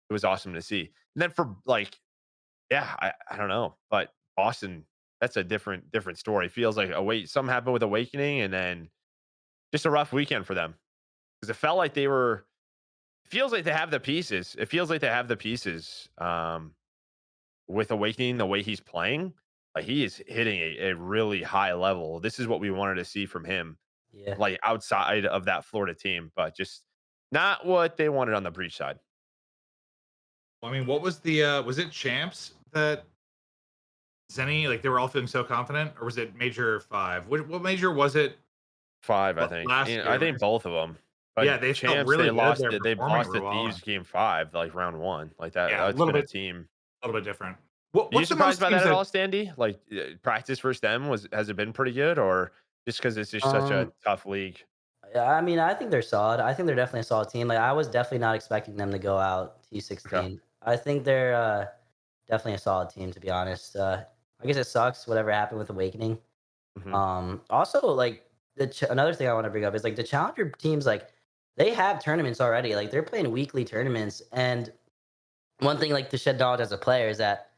it was awesome to see. And then for like, yeah, I don't know, but Boston, that's a different story. Feels like something happened with Awakening, and then just a rough weekend for them because it felt like they were. It feels like they have the pieces. It feels like they have the pieces. With Awakening, the way he's playing, like he is hitting a really high level. This is what we wanted to see from him, Yeah. like outside of that Florida team, but just not what they wanted on the breach side. I mean, what was the was it champs that Zenny, like they were all feeling so confident, or was it major 5? What major was it? 5, I think. Last I year, think both of them. yeah, But they felt champs, really they good. lost They're it. They performing lost real the well. Thieves game 5, like round 1. Like that. Yeah, That's been a team. a little bit different. Are you What's the surprised most by teams that at that? all, Standy? Like practice versus them has it been pretty good, or just because it's just such a Um, tough league? yeah, I mean, I think they're solid. I think they're definitely a solid team. Like, I was definitely not expecting them to go out Okay. T16. I think they're definitely a solid team, to be honest. I guess it sucks whatever happened with Awakening. Hmm. Also, like another thing I want to bring up is like the challenger teams, like they have tournaments already. Like they're playing weekly tournaments, and one thing like to shed knowledge as a player is that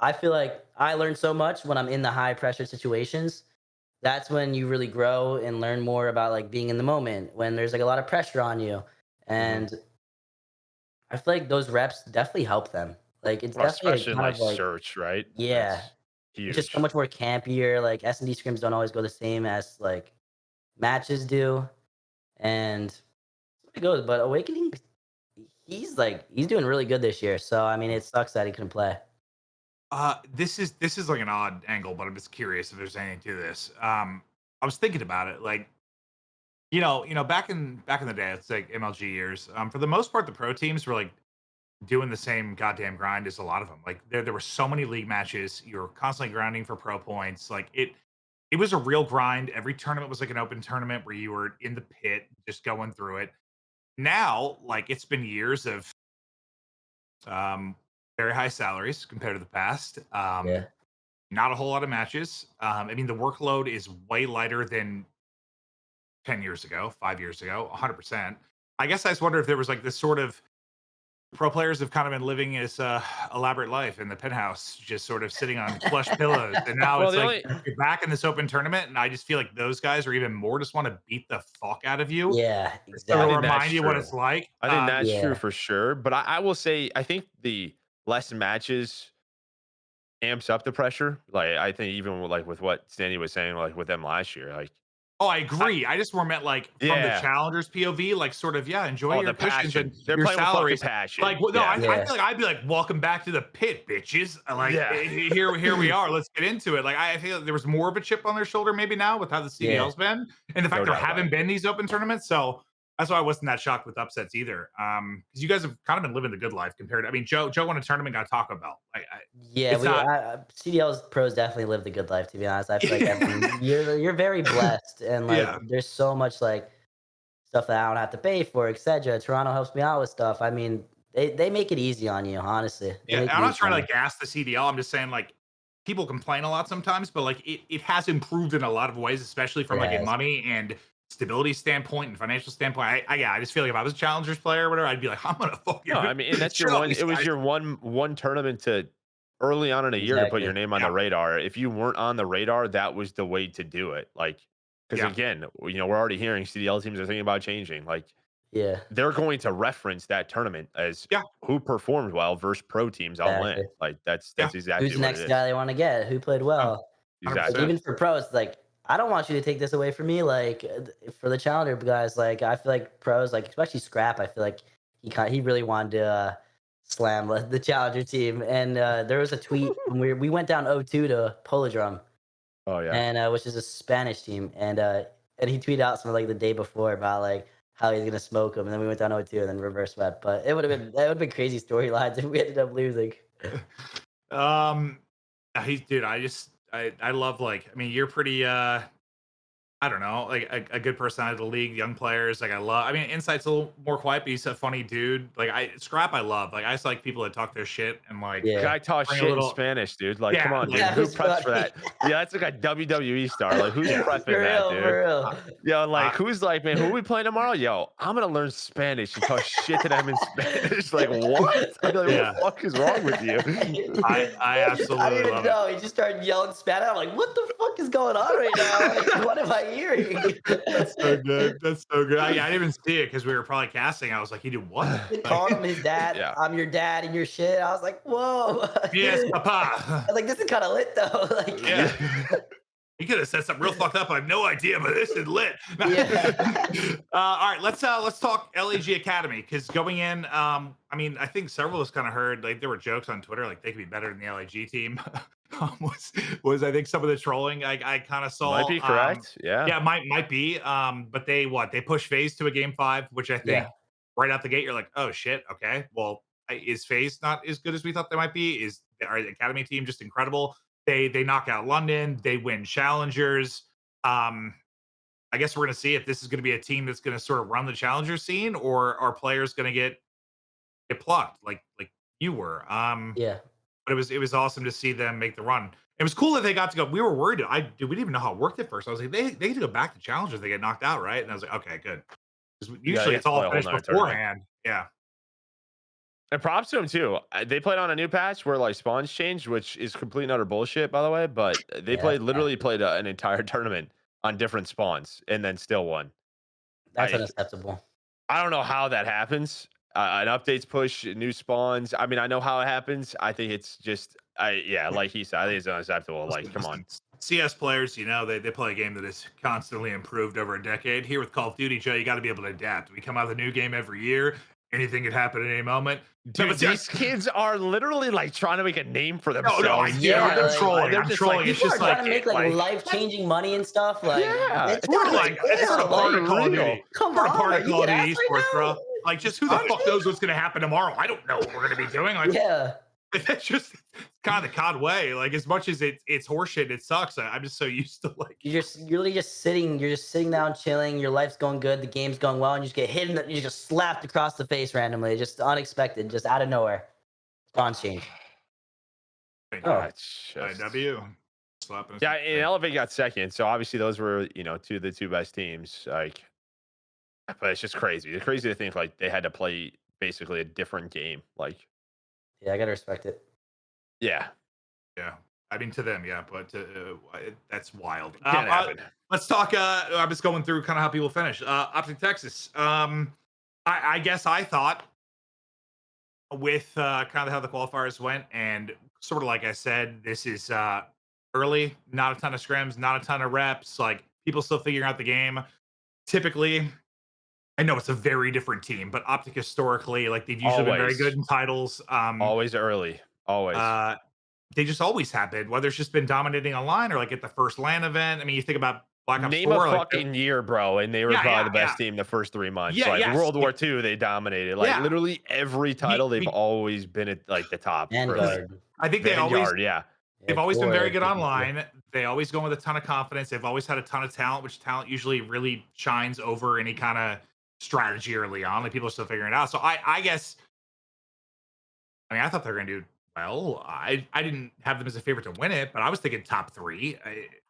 I feel like I learn so much when I'm in the high pressure situations. That's when you really grow and learn more about like being in the moment when there's like a lot of pressure on you. Hmm. And I feel like those reps definitely help them. Like it's Well, definitely especially in kind like of like, search, right? yeah, That's it's just so huge. much more campier. Like S&D scrims don't always go the same as like matches do. And it goes, but Awakening, he's doing really good this year. So I mean, it sucks that he couldn't play. This is like an odd angle, but I'm just curious if there's anything to this. I was thinking about it, like back in the day, it's like MLG years. For the most part, the pro teams were like doing the same goddamn grind as a lot of them. Like there were so many league matches. You were constantly grinding for pro points. Like it was a real grind. Every tournament was like an open tournament where you were in the pit, just going through it. Now, like it's been years of um, very high salaries compared to the past. Yeah. Not a whole lot of matches. I mean, the workload is way lighter than 10 years ago, 5 years ago, 100%. I guess I just wonder if there was like this sort of pro players have kind of been living this elaborate life in the penthouse, just sort of sitting on plush pillows. And now Well, it's the like only you're back in this open tournament. And I just feel like those guys are even more just want to beat the fuck out of you. Yeah, So I to think exactly. that's remind you what true. it's like. I think that's true Yeah. for sure. But I will say, I think the less matches amps up the pressure. Like I think even with what Stanley was saying, like with them last year, like Oh, I I, agree. I just more meant like from the yeah, challengers POV, like sort of, yeah, enjoy oh your the cushions and passion. They're your playing with fucking salaries. passion. Like, well, no, Yeah, I Yeah. feel like I'd be like, welcome back to the pit, bitches. Like, yeah. here we are. Let's get into it. Like, I feel like there was more of a chip on their shoulder maybe now with how the Yeah. CDL's been and the fact No there doubt about haven't it. been these open tournaments. So that's why I wasn't that shocked with upsets either. Because you guys have kind of been living the good life compared to, I mean, Joe won a tournament, got Taco Bell. Yeah, It's not, CDL's pros definitely live the good life. To be honest, I feel like you're very blessed, and like yeah. there's so much like stuff that I don't have to pay for, etc. Toronto helps me out with stuff. I mean, they make it easy on you. Honestly, they Yeah, make it I'm not easy trying on to you. like gas the CDL. I'm just saying like people complain a lot sometimes, but like it has improved in a lot of ways, especially from It like a has. money and stability standpoint and financial standpoint. I just feel like if I was a challengers player or whatever, I'd be like, I'm gonna No, fucking I mean, and that's your shit on one. these It was guys. your one tournament to early on in a year to put your Exactly. name on Yeah, the radar. If you weren't on the radar, that was the way to do it. Like, because yeah, again, we're already hearing CDL teams are thinking about changing. Like, Yeah. they're going to reference that tournament as yeah, who performed well versus pro teams on Exactly. land. Like, that's yeah, exactly Who's the what it next guy is. they want to get? Who played um, well? hundred Like Exactly. percent. even for pros, like I don't want you to take this away from me. Like for the challenger guys, like I feel like pros, like especially Scrap, I feel like he really wanted to slam the challenger team. And there was a tweet when we went down 0-2 to Polydrum, Oh yeah. and which is a Spanish team, and he tweeted out something like the day before about like how he's gonna smoke him, and then we went down 0-2 and then reverse swept. But it would have been crazy storylines if we ended up losing. um, he's dude. I love like. I mean, you're pretty. I don't know, like a good person out of the league, young players. Like I love. I mean, Insight's a little more quiet, but he's a funny dude. Like Scrap, I love. Like I just like people that talk their shit and like. Yeah. Guy talks bring a shit little- in Spanish, dude. Like, come on, dude. Yeah, Who it's preps for funny. that? Yeah, that's like a WWE star. Like, who's prepping For that, real, dude? for real. Yo, like, who's like, man, who are we playing tomorrow? Yo, I'm gonna learn Spanish and talk shit to them in Spanish. Like, what? I'd be like, Yeah. what the fuck is wrong with you? I I absolutely didn't even love know. He just started yelling Spanish. I'm like, what the fuck is going on right now? Like, what am I hearing? it. That's so good. That's so good. I didn't even see it because we were probably casting. I was like, he did what? They called him his dad. Yeah. I'm your dad and your shit. I was like, whoa. Yes, I papa. was like, this is kind of lit though. Like, Yeah. He could have said something real fucked up. I have no idea, but this is lit. Yeah. All right, let's talk LAG Academy because going in, I mean, I think several of us kind of heard like there were jokes on Twitter like they could be better than the LAG team. Was I think some of the trolling I kind of saw Might be correct. Yeah. Yeah, might be. But they pushed Faze to a game 5, which I think Yeah. right out the gate you're like, oh shit, okay. Well, is Faze not as good as we thought they might be? Is our Academy team just incredible? They knock out London. They win challengers. I guess we're going to see if this is going to be a team that's going to sort of run the challenger scene, or are players going to get plucked like you were. Yeah. But it was awesome to see them make the run. It was cool that they got to go. We were worried. We didn't even know how it worked at first. I was like, they get to go back to challengers. They get knocked out, right? And I was like, okay, good. 'Cause usually they it's all play a whole finished nother tournament. beforehand. Yeah. And props to them too. They played on a new patch where like spawns changed, which is complete and utter bullshit, by the way. But they Yeah, literally played an entire tournament on different spawns and then still won. That's I- unacceptable. I don't know how that happens. An updates push, new spawns. I mean, I know how it happens. I think it's just, like he said, I think it's unacceptable. Like, come on. CS players, you know, they play a game that is constantly improved over a decade. Here with Call of Duty, Joe, you got to be able to adapt. We come out with a new game every year. Anything could happen at any moment. Dude, but these kids are literally like trying to make a name for themselves. I'm trolling. They're I'm just trolling. like, It's People just are trying like to make like life-changing money and stuff. Like, Yeah. it's We're not like real. it's sort of part of Call of Duty. Come Sort of on, part are of you Call of dead Duty ass right esports, now? bro. Like, just who the fuck knows what's going to happen tomorrow? I don't know what we're going to be doing. Like, Yeah. that's just kind of the COD way. Like, as much as it's horseshit, it sucks. I'm just so used to like. You're literally just sitting. You're just sitting down, chilling. Your life's going good. The game's going well, and you just get hit. You just slapped across the face randomly, just unexpected, just out of nowhere. Spawn change. Oh. It's just- W. Slapping us Yeah, in the and face. Elevate got second. So obviously those were, the two best teams. Like, but it's just crazy. It's crazy to think like they had to play basically a different game. Like, Yeah, I gotta respect it. yeah, Yeah. I mean, to them, yeah, but that's wild. can't happen. Let's talk. I'm just going through kind of how people finish. OpTic Texas. I guess I thought with kind of how the qualifiers went, and sort of like I said, this is early, not a ton of scrims, not a ton of reps, like people still figuring out the game. Typically, I know it's a very different team, but OpTic historically, like they've usually been very Always. good in titles. Always early. Always. They just always have been, whether it's just been dominating online or like at the first LAN event. I mean, you think about Black Ops Name 4, a like, fucking year, bro, and they were Yeah, probably yeah, the best yeah. team the first 3 months. Yeah, like yes. World War II, they dominated. Like Yeah. literally every title, they've we- always been at like the top. Vanguard. I think they always Vanguard, yeah. they've always been very good Yeah. online. They always go with a ton of confidence. They've always had a ton of talent, which talent usually really shines over any kind of strategy early on. Like people are still figuring it out. So I guess, I mean, I thought they were going to do well. I didn't have them as a favorite to win it, but I was thinking top 3.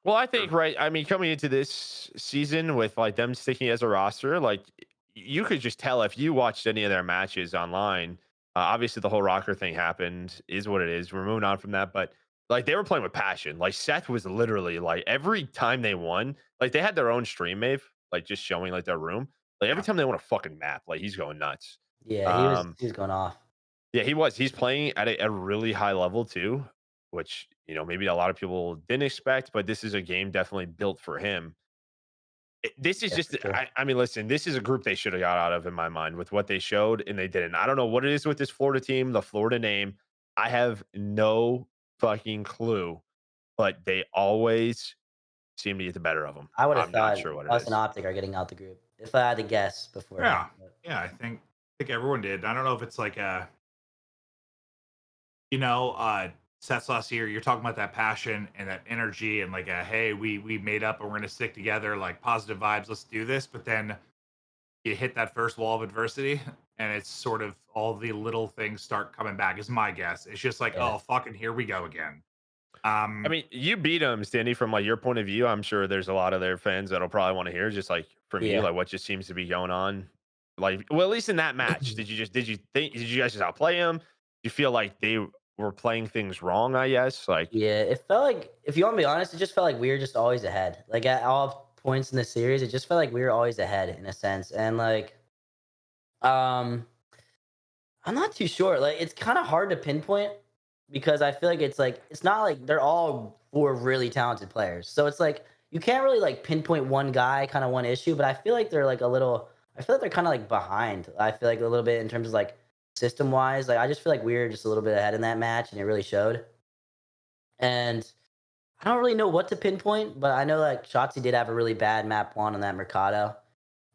Well, I think, right. I mean, coming into this season with like them sticking as a roster, like you could just tell if you watched any of their matches online. Obviously, the whole Rokkr thing happened, is what it is. We're moving on from that, but like they were playing with passion. Like Seth was literally like every time they won, like they had their own stream, Mave, like just showing like their room. Like every time they won a fucking map, like he's going nuts. Yeah, he was going off. Yeah, he was. He's playing at a really high level too. which, maybe a lot of people didn't expect, but this is a game definitely built for him. This is Yeah, just, for sure. I mean, listen, this is a group they should have got out of in my mind with what they showed, and they didn't. I don't know what it is with this Florida team, the Florida name. I have no fucking clue, but they always seem to get the better of them. I would have I'm not thought sure what it us and is. OpTic are getting out the group if I had to guess beforehand. Yeah. Yeah, I think everyone did. I don't know if it's like a sets last year, you're talking about that passion and that energy and like a hey, we made up and we're gonna stick together, like positive vibes, let's do this. But then you hit that first wall of adversity and it's sort of all the little things start coming back, is my guess. It's just like, Yeah. oh fucking here we go again. I mean, you beat them, Standy, from like your point of view. I'm sure there's a lot of their fans that'll probably want to hear just like from you, Yeah. like what just seems to be going on. Like, well, at least in that match, did you guys just outplay them? Do you feel like they were playing things wrong? I guess. Like, Yeah, it felt like, if you want to be honest, it just felt like we were just always ahead. Like at all points in the series, it just felt like we were always ahead in a sense. And like, um, I'm not too sure. Like, it's kind of hard to pinpoint because I feel like it's not like they're all four really talented players. So it's like you can't really like pinpoint one guy, kind of one issue. But I feel like they're like a little. I feel like they're kind of like behind. I feel like a little bit in terms of like system wise. Like I just feel like we were just a little bit ahead in that match, and it really showed. And I don't really know what to pinpoint, but I know like Shotzi did have a really bad map one on that Mercado.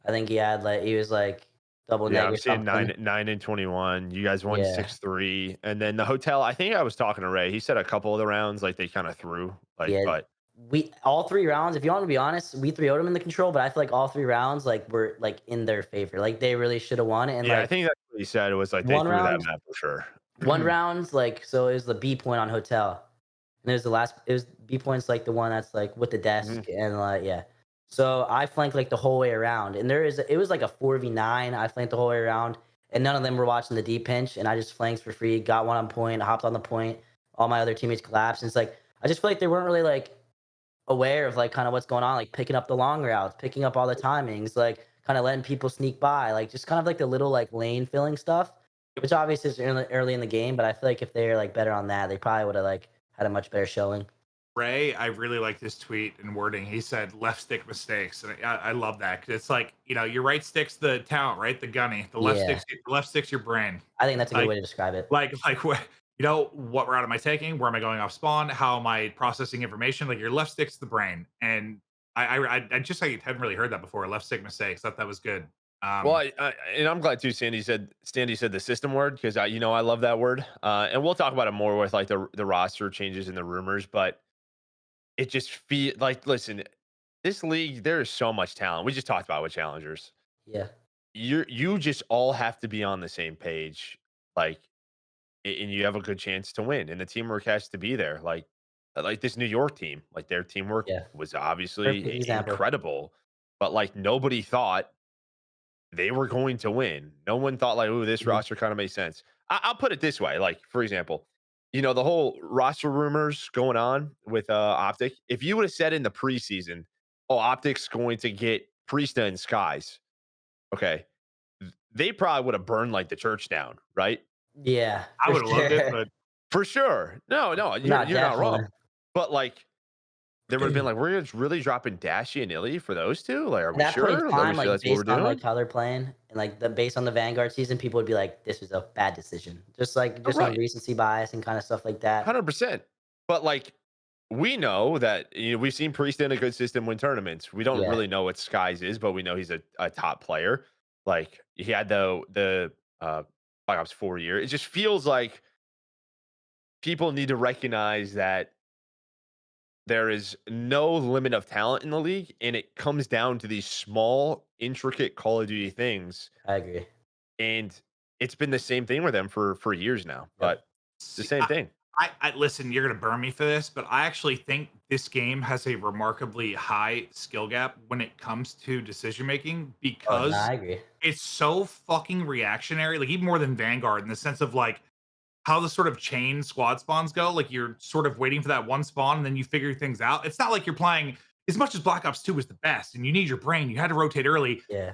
I think he was like double yeah, neg I'm or seeing something. 9-21. You guys won Yeah. 6-3, and then the hotel. I think I was talking to Ray. He said a couple of the rounds like they kind of threw, like, Yeah, but we all 3 rounds, if you want to be honest, we 3-0'd them in the control, but I feel like all 3 rounds, like, were, like, in their favor. Like, they really shoulda won it, and, yeah, I like, think that's what he said. It was like they 1 threw that round map for sure. 1 round, like, so it was the B point on hotel, and it was B point's, like, the one that's, like, with the Mhm. desk and, like yeah. So, I flanked, like, the whole way around, and it was, like, a 4v9, I flanked the whole way around, and none of them were watching the D pinch, and I just flanked for free, got 1 on point, hopped on the point, all my other teammates collapsed, and it's like, I just feel like they weren't really, like, aware of like kind of what's going on, like picking up the long routes, picking up all the timings, like kind of letting people sneak by, like just kind of like the little like lane filling stuff, which obviously is early in the game. But I feel like if they're like better on that, they probably would have like had a much better showing. Ray, I really like this tweet and wording. He said left stick mistakes, and I love that because it's like your right stick's the talent, right? The gunny. The Yeah, left stick's your brain. I think that's a good Like way to describe it. what what route am I taking? Where am I going off spawn? How am I processing information? Like your left stick's the brain, and I just I hadn't really heard that before. Left stick mistakes. Thought that was good. Well, Um, and I'm glad too. Standy said the system word because I love that word. And we'll talk about it more with like the roster changes and the rumors, but it just feel like listen, this league there is so much talent. We just talked about with challengers. Yeah, You just all have to be on the same page, like, and you have a good chance to win. And the teamwork has to be there. Like this New York team, like their teamwork yeah, was obviously perfect example. incredible, but like nobody thought they were going to win. No one thought like, "Ooh, this Mhm. roster kind of makes sense." I'll put it this way: like, for example, the whole roster rumors going on with OpTic. If you would have said in the preseason, "Oh, OpTic's going to get Priesta and Skies," okay, they probably would have burned like the church down, right? Yeah, I for would have loved it, sure. but For sure. No, no, you're Not you're not definitely. wrong. But like, there would have been like, we're just really dropping Dashy and Illy for those two. Like, are At we that point in sure that time, like that's what we're based on like doing? how they're playing and like based on the Vanguard season, people would be like, "This was a bad decision." Just like Oh, just on right. recency bias and kind of stuff like that. 100%. But like, we know that we've seen Priest in a good system win tournaments. We don't Yeah, really know what Skies is, but we know he's a top player. Like he had the Black Ops 4 year. It just feels like people need to recognize that there is no limit of talent in the league, and it comes down to these small, intricate Call of Duty things. I agree. And it's been the same thing with them for years now. Yep. But the same thing. I listen. You're gonna burn me for this, but I actually think this game has a remarkably high skill gap when it comes to decision making Oh, no, because I agree. it's so fucking reactionary. Like even more than Vanguard in the sense of like how the sort of chain squad spawns go. Like you're sort of waiting for that one spawn and then you figure things out. It's not like you're playing as much as Black Ops 2 was the best and you need your brain. You had to rotate early. Yeah.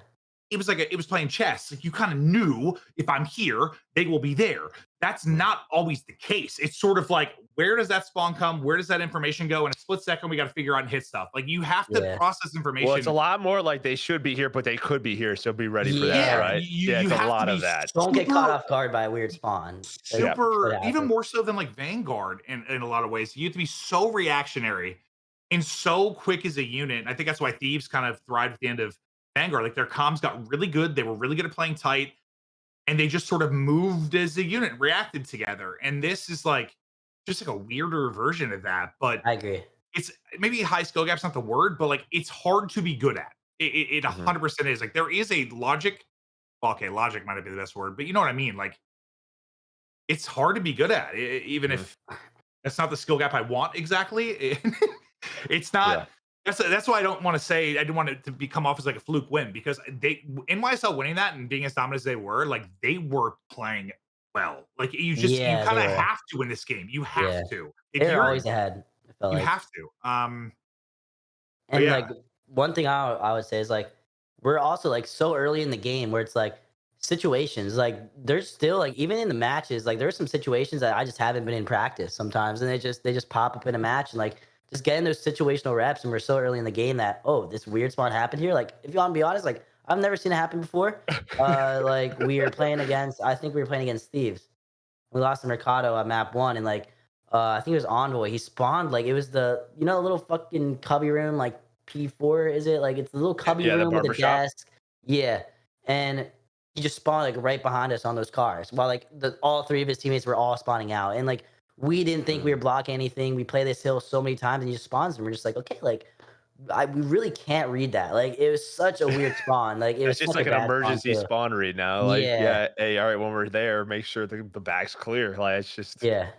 it was playing chess. Like you kind of knew if I'm here, they will be there. That's not always the case. It's sort of like, where does that spawn come? Where does that information go? In a split second, we got to figure out and hit stuff. Like you have to Yeah. process Well, it's information. a lot more like they should be here, but they could be here, so be ready for that, Yeah. right? Yeah, You it's a have to lot be of that. Don't get caught super off guard by a weird spawn. Like, super, could even happen. more so than like Vanguard in a lot of ways. You have to be so reactionary and so quick as a unit. And I think that's why Thieves kind of thrived at the end of Vanguard. Like their comms got really good. They were really good at playing tight, and they just sort of moved as a unit, reacted together. And this is like just like a weirder version of that. But I agree. it's maybe high skill gap's not the word, but like it's hard to be good at. It Mhm. 100% is. Like there is a logic. Well, okay, logic might not be the best word, but you know what I mean. Like it's hard to be good at, even Mhm. if that's not the skill gap I want exactly. It's Yeah. not. That's why I don't want to say I didn't want it to become off as like a fluke win because they NYSL winning that and being as dominant as they were, like they were playing well. Like you Yeah, kind they of were. have to win this game. You have Yeah. to. If They're you're always ahead, I felt you like. have to. But And yeah, like one thing I would say is like we're also like so early in the game where it's like situations like there's still like even in the matches like there's some situations that I just haven't been in practice sometimes and they just pop up in a match and like just getting those situational reps and we're so early in the game that oh this weird spot happened here like if you want to be honest like I've never seen it happen before. Like we were playing against I think we were playing against Thieves. We lost to Mercado at map one, and like I think it was Envoy. He spawned like it was the the little fucking cubby room, like P4 is it? Like it's the little cubby Yeah, the room with a barbershop. desk. Yeah, and he just spawned like right behind us on those cars, while like all three of his teammates were all spawning out, and like we didn't think we Mm. were blocking anything. We play this hill so many times, and he just spawns, and we're just like, okay, like we really can't read that. Like it was such a weird spawn. Like it That's was just such a like an bad spawn emergency too. spawn read now. Like, Yeah, yeah, hey, all right, when we're there, make sure the back's clear. Like, it's just, yeah.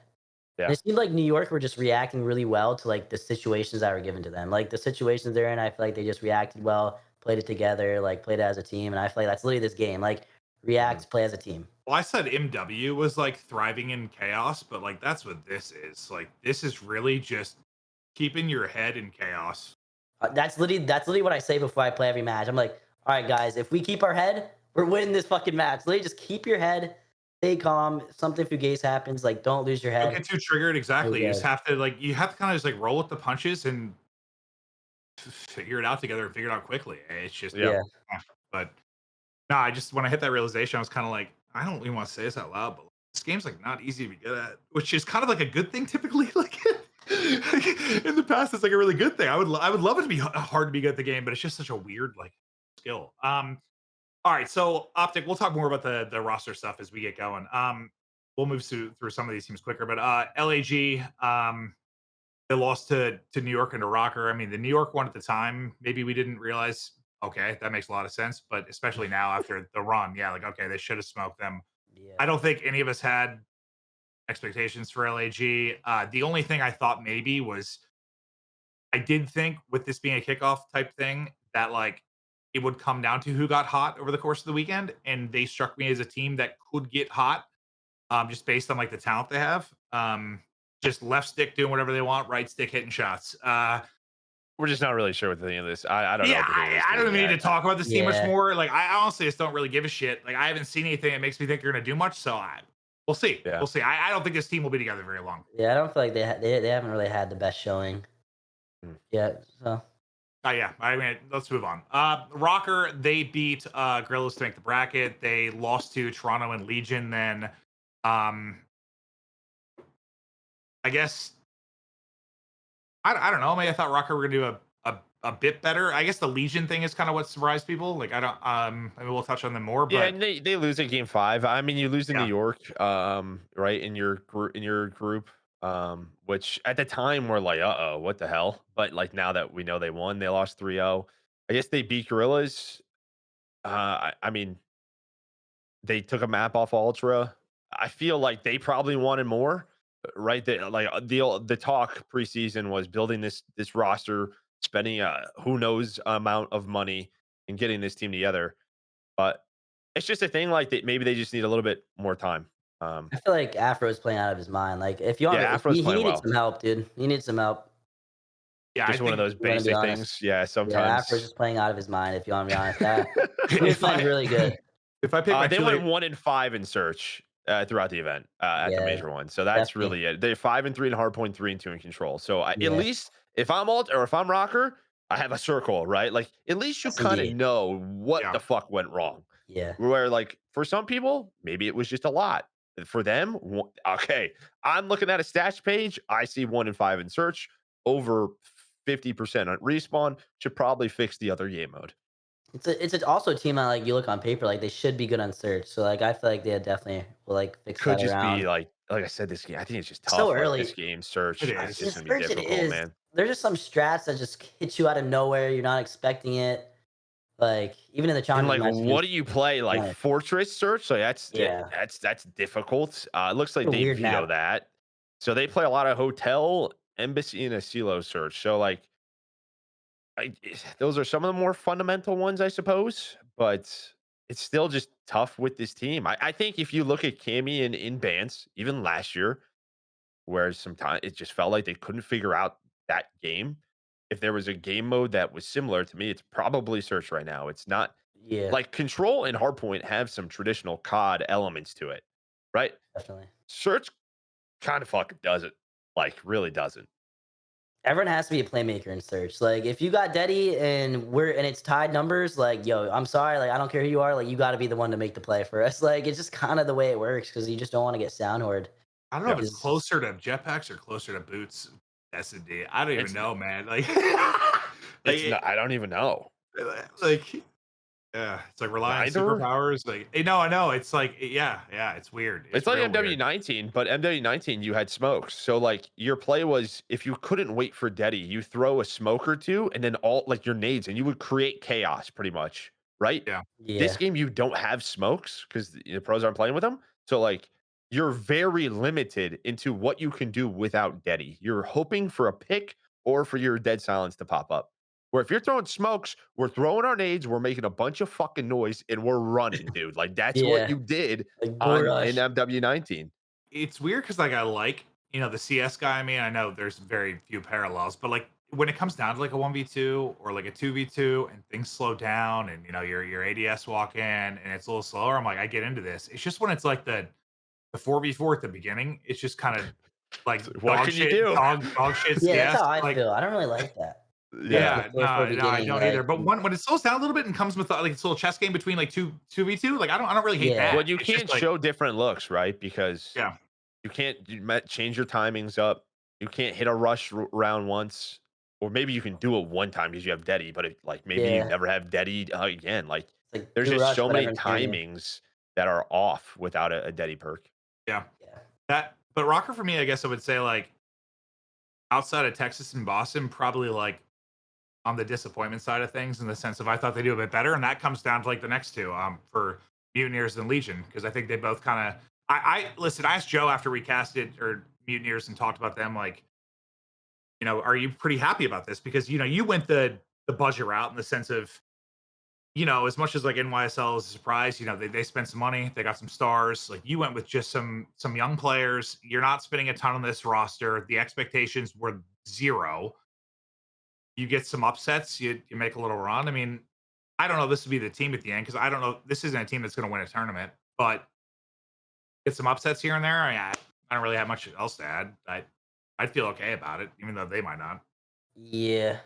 yeah. And it seemed like New York were just reacting really well to like the situations that were given to them. Like the situations they're in, I feel like they just reacted well, played it together, like played it as a team. And I feel like that's literally this game. Like Mhm. react, play as a team. well, I said MW was like thriving in chaos, but like that's what this is. Like this is really just keeping your head in chaos. That's literally what I say before I play every match. I'm like, all right, guys, if we keep our head, we're winning this fucking match. Literally, just keep your head, stay calm. If something fugace happens, like don't lose your Don't head. get too triggered. You're Exactly. You just good. have to you have to kind of just like roll with the punches and figure it out together and figure it out quickly. It's just, Yeah. Yeah, but no, I just when I hit that realization, I was kind of like, I don't even want to say this out loud, but this game's like not easy to be good at, which is kind of like a good thing typically. Like in the past, it's like a really good thing. I would love it to be hard to be good at the game, but it's just such a weird like skill. All right, so OpTic, we'll talk more about the roster stuff as we get going. We'll move through some of these teams quicker, but LAG, they lost to New York and to Rokkr. I mean, the New York one at the time, maybe we didn't realize. Okay, that makes a lot of sense, but especially now after the run, yeah, like okay, they should have smoked them. yeah. I don't think any of us had expectations for LAG. The only thing I thought maybe was I did think with this being a kickoff type thing that like it would come down to who got hot over the course of the weekend, and they struck me as a team that could get hot, just based on like the talent they have. Just left stick doing whatever they want, right stick hitting shots. We're just not really sure what to think of this. I don't know Yeah, what to think of this I team don't need to yet. talk about this team much Yeah. more. Like, I honestly just don't really give a shit. Like, I haven't seen anything that makes me think they're going to do much. So, we'll see. Yeah. We'll see. I don't think this team will be together very long. Yeah, I don't feel like they haven't really had the best showing Hmm. yet. So Oh yeah, I mean, let's move on. Rokkr, they beat Gorillas to make the bracket. They lost to Toronto and Legion. Then, I guess I don't know. Maybe I thought Rokkr were gonna do a bit better. I guess the Legion thing is kind of what surprised people. Like I don't. Maybe we'll touch on them more. Yeah, But and they lose at game 5. I mean, you lose to New yeah, York, right in your group, which at the time we're like, uh-oh, what the hell? But like now that we know they won, they lost 3-0. I guess they beat Gorillas. I mean, they took a map off Ultra. I feel like they probably wanted more, right? The talk preseason was building this roster, spending who knows amount of money and getting this team together. But it's just a thing like that. Maybe they just need a little bit more time. Um, I feel like Afro's playing out of his mind. Like if you want, yeah, Afro's he playing needed well. some help, dude. He needs some help. Yeah, I Just one of think those I'm gonna be basic honest. things. Yeah, Yeah, Afro's sometimes. just playing out of his mind. If you want to be honest, he was if playing I really good. if I pick my They two, went 1-5 in search throughout the event at the Yeah, major one. So that's definitely. really it. They're 5-3 in hardpoint, 3-2 in control. So at Yeah, least if I'm alt or if I'm Rokkr, I have a circle, right? Like at least you yes, kind of indeed. know what yeah, the fuck went wrong. Yeah, Where like for some people, maybe it was just a lot. For them, okay, I'm looking at a stats page. I see 1-5 in search, over 50% on respawn. Should probably fix the other game mode. also a team that like you look on paper like they should be good on search. So like I feel like they definitely will like fix Could that just be around. like I said, this game. I think it's just So tough. Like this early. game it search, it's is. just Just gonna be search it difficult, is. man. There's just some strats that just hit you out of nowhere. You're not expecting it. Like even in the And challengers like, what matches. do you play? Like Like, Fortress search? Like yeah, that's difficult. It looks like a they weird veto map. that. So they play a lot of hotel, embassy, and asilo search. So like, those are some of the more fundamental ones, I suppose. But it's still just tough with this team. I think if you look at Cammy in bands, even last year, where sometimes it just felt like they couldn't figure out that game. If there was a game mode that was similar to me, it's probably search right now. It's not Yeah, like control and hardpoint have some traditional COD elements to it, right? definitely. Search kind of fucking doesn't, like really doesn't. Everyone has to be a playmaker in search. Like if you got Deddy and it's tied numbers, like yo, I'm sorry, like I don't care who you are, like you got to be the one to make the play for us. Like it's just kind of the way it works because you just don't want to get sound horde. I don't know Yeah, if it's Because closer to jetpacks or closer to boots. S&D. I don't even it's know, man. Like, it's like, not. I don't even know. like, yeah, it's like rely on Neither. superpowers. Like, no, I know. It's like, yeah, it's weird. It's It's like real weird. MW19, but MW19 you had smokes. So like your play was if you couldn't wait for Deddy, you throw a smoke or two and then all like your nades and you would create chaos pretty much, right? Yeah, This yeah, game you don't have smokes because the pros aren't playing with them. So like you're very limited into what you can do without Deddy. You're hoping for a pick or for your dead silence to pop up. Where if you're throwing smokes, we're throwing our nades, we're making a bunch of fucking noise, and we're running, dude. Like that's what yeah. you did Like bull on in rush. MW19. it's weird because like I like the CS guy. I mean, I know there's very few parallels, but like when it comes down to like a 1v2 or like a 2v2 and things slow down and your ADS walk in and it's a little slower, I'm like, I get into this. It's just when it's like the 4v4 at the beginning, it's just kind of like So what dog can you shit, do? dog shit Yeah, that's CS. how I Like, feel. I don't really like that. Like Yeah. the yeah, 4-4 no, I beginning, don't either. like But when it slows down a little bit and comes with like this little chess game between like two v2, like I don't really hate yeah, that. Well, you It's just can't like, show different looks, right? Because yeah, you can't change your timings up. You can't hit a rush round once, or maybe you can do it one time because you have Deddy, but like maybe you yeah. never have Deddy again. Like It's like there's do just rush, so but many everyone's hearing you. timings that are off without a Deddy perk. yeah. Yeah. That, but Rokkr for me, I guess I would say like outside of Texas and Boston, probably like on the disappointment side of things in the sense of I thought they do a bit better, and that comes down to like the next two for Mutineers and Legion because I think they both kind of. I listen. I asked Joe after we casted or Mutineers and talked about them like are you pretty happy about this because you went the budget route in the sense of as much as like NYSL is a surprise, they spent some money, they got some stars. Like you went with just some young players. You're not spending a ton on this roster. The expectations were zero. You get some upsets, you make a little run. I mean, I don't know if this would be the team at the end because I don't know. This isn't a team that's going to win a tournament, but get some upsets here and there. I don't really have much else to add. I'd feel okay about it, even though they might not. Yeah.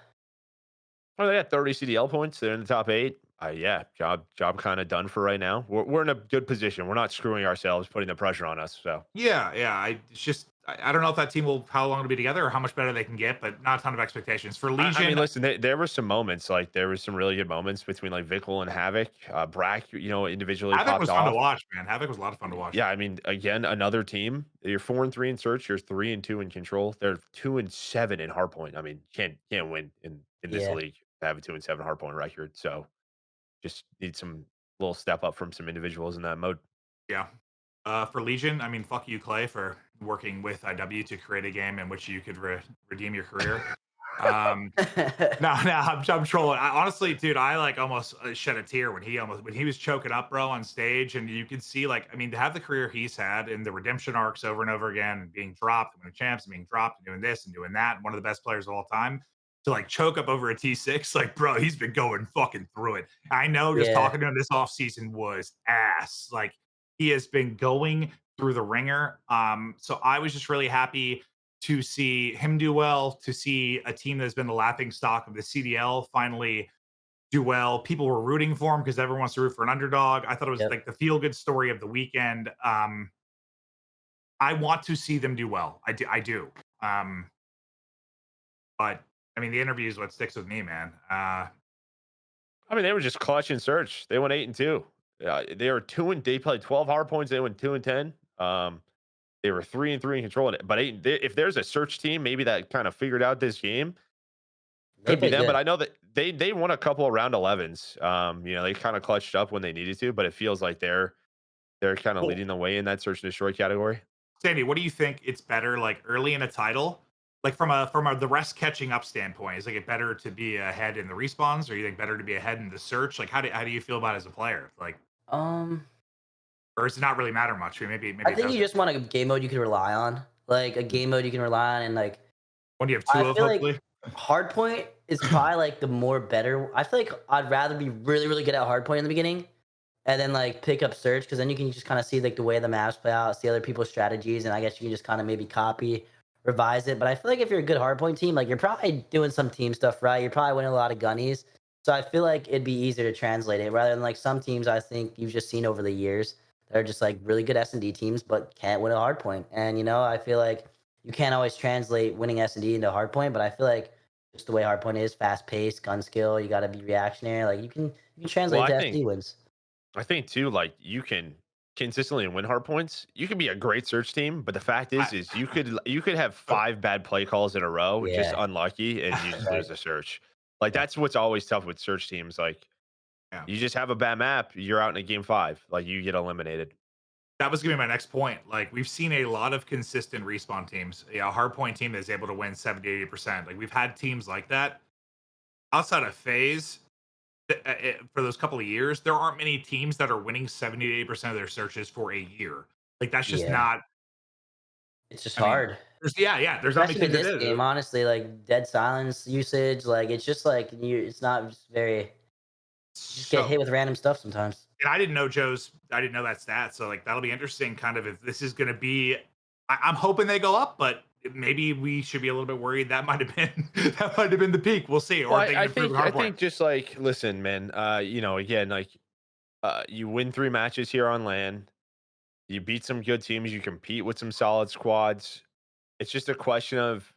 Oh, they got 30 CDL points. They're in the top 8. Yeah, job kind of done for right now. We're in a good position. We're not screwing ourselves, putting the pressure on us. So Yeah. It's just I don't know if that team will how long it'll be together or how much better they can get, but not a ton of expectations for I mean, Legion. listen, there were some moments like there was some really good moments between like Vickle and Havoc. Brack, individually Havoc popped was fun to off. watch, man. Havoc was a lot of fun to watch. Yeah, I mean, again, another team. You're 4-3 in search. You're 3-2 in control. They're 2-7 in hardpoint. I mean, can't win in this Yeah. league to have a 2-7 hardpoint record. So just need some little step up from some individuals in that mode. Yeah. For Legion, I mean, fuck you, Clay, for working with IW to create a game in which you could redeem your career. Um, no, I'm trolling. Honestly, dude, I like almost shed a tear when he was choking up, bro, on stage, and you could see like, I mean, to have the career he's had in the redemption arcs over and over again, and being dropped, and winning champs, and being dropped, and doing this and doing that, and one of the best players of all time. to like choke up over a T6. Like, bro, he's been going fucking through it. I know just Yeah. talking to him this offseason was ass. Like, he has been going through the ringer. So I was just really happy to see him do well, to see a team that's been the laughing stock of the CDL finally do well. People were rooting for him because everyone wants to root for an underdog. I thought it was Yep. like the feel good story of the weekend. I want to see them do well. I do. I do. But I mean, the interview is what sticks with me, man. I mean, they were just clutch and search. They went 8-2. They were they played 12 hard points. They went 2-10. They were 3-3 in control. But if there's a search team, maybe that kind of figured out this game, They could be played them. But good. I know that they won a couple of round 11s. They kind of clutched up when they needed to, but it feels like they're kind of Well, leading the way in that search and destroy category. Sandy, what do you think? It's better like early in a title, like from a the rest catching up standpoint. Is like it better to be ahead in the respawns, or you think better to be ahead in the search? Like how do you feel about it as a player? Like, Um, or does it not really matter much? Maybe I it think you doesn't. just want a game mode you can rely on, like a game mode you can rely on, and like When you have I two of, feel like hopefully. hardpoint is probably like the more better. I feel like I'd rather be really, really good at hardpoint in the beginning, and then like pick up search because then you can just kind of see like the way the maps play out, see other people's strategies, and I guess you can just kind of maybe copy, revise it. But I feel like if you're a good hardpoint team, like you're probably doing some team stuff right. You're probably winning a lot of gunnies. So I feel like it'd be easier to translate it rather than like some teams I think you've just seen over the years that are just like really good S&D teams but can't win a hardpoint. And I feel like you can't always translate winning S&D into hardpoint, but I feel like just the way hardpoint is, fast paced, gun skill, you got to be reactionary. Like you can Well, translate to SD wins. I think too, like you can consistently win hard points. You can be a great search team, but the fact I, is you could have 5 bad play calls in a row, just Yeah, unlucky, and you just right. lose the search. Like Yeah. that's what's always tough with search teams. Like yeah. you just have a bad map, you're out in a game 5. Like you get eliminated. That was gonna be my next point. Like we've seen a lot of consistent respawn teams. Yeah, a hardpoint team that's able to win 70-80%. Like we've had teams like that outside of Faze. For those couple of years, there aren't many teams that are winning 70 to 80% of their searches for a year. Like that's just Yeah. not. It's just I mean, hard. there's not many Especially with teams that this is. game, honestly, like dead silence usage, like it's just like it's not just very you just get So, hit with random stuff sometimes. and I didn't know that stat. So like that'll be interesting. Kind of if this is going to be. I'm hoping they go up, but maybe we should be a little bit worried. That might have been that might have been the peak. We'll see. Well, Or if they can improve I hardpoint. think just like listen, man, again, like you win 3 matches here on LAN, you beat some good teams, you compete with some solid squads. It's just a question of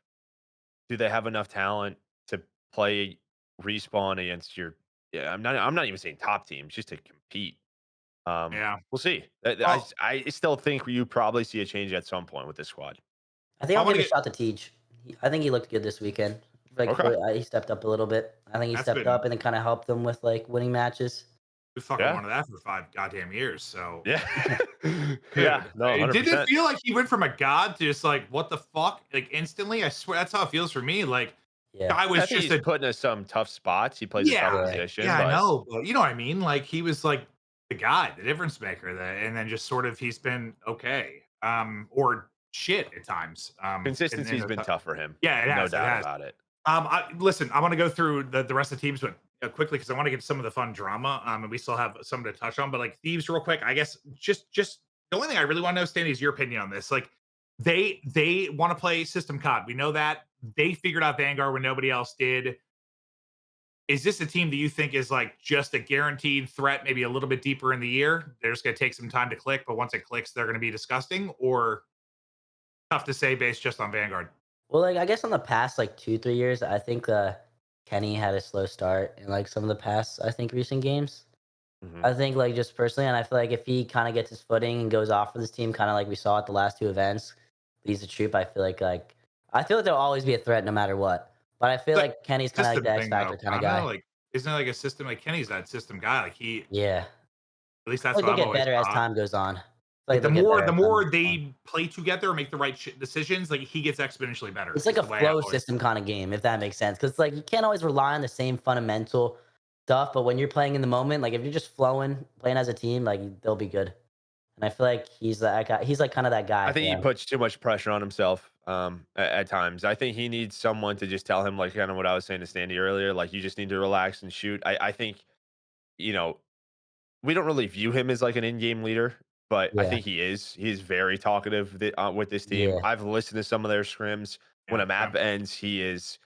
do they have enough talent to play respawn against your yeah, I'm not even saying top teams, just to compete. Yeah. We'll see. Well, I still think you probably see a change at some point with this squad. I think I I'll want give to a get. shot to Teach. I think he looked good this weekend. Like Okay. he stepped up a little bit. I think he That's stepped been up and it kind of helped them with like winning matches. we fucking Yeah. wanted that for 5 goddamn years. So, Yeah. Yeah. dude, No, it didn't 100%. feel like he went from a god to just like what the fuck, like instantly. I swear that's how it feels for me. Like, Yeah, guy I was think just he's a put in some tough spots. He plays a tough yeah, yeah, position, yeah. I but know, but you know what I mean. Like he was like the guy, the difference maker. That and then just sort of he's been okay, or shit at times. In consistency's the been tough for him. yeah, it No has, it doubt has. about it. Listen, I want to go through the rest of the teams, but quickly because I want to get some of the fun drama. And we still have some to touch on, but like Thieves, real quick. I guess just the only thing I really want to know, Stanley, is your opinion on this. Like they want to play system COD. We know that they figured out Vanguard when nobody else did. Is this a team that you think is like just a guaranteed threat, maybe a little bit deeper in the year? They're just going to take some time to click, but once it clicks, they're going to be disgusting, or tough to say based just on Vanguard. well, like I guess on the past like 2-3 years, I think Kenny had a slow start in like some of the past I think recent games. Mhm. I think like just personally, and I feel like if he kind of gets his footing and goes off for this team, kind of like we saw at the last 2 events, leads the troop. I feel like there'll always be a threat no matter what. But I feel It's like like Kenny's kind of like system the X thing, though. factor kind of Kind of guy. like, isn't it like a system? Like Kenny's that system guy. Like Yeah, at least I that's feel what like I've they'll get always better as thought. time goes on. I feel Like like they'll get better the as time more goes on. they play together and make the right decisions, like he gets exponentially better. It's like Is a the way I've flow always. system kind of game, if that makes sense. Because like you can't always rely on the same fundamental stuff, but when you're playing in the moment, like if you're just flowing, playing as a team, like they'll be good. and I feel like he's that guy. He's like kind of that guy I for think he them. puts too much pressure on himself at times. I think he needs someone to just tell him, like kind of what I was saying to Standy earlier, like you just need to relax and shoot. I think, you know, we don't really view him as like an in-game leader, but I Yeah, think he is. He's very talkative with this team. yeah, I've listened to some of their scrims. When Yeah, a map same. ends, he is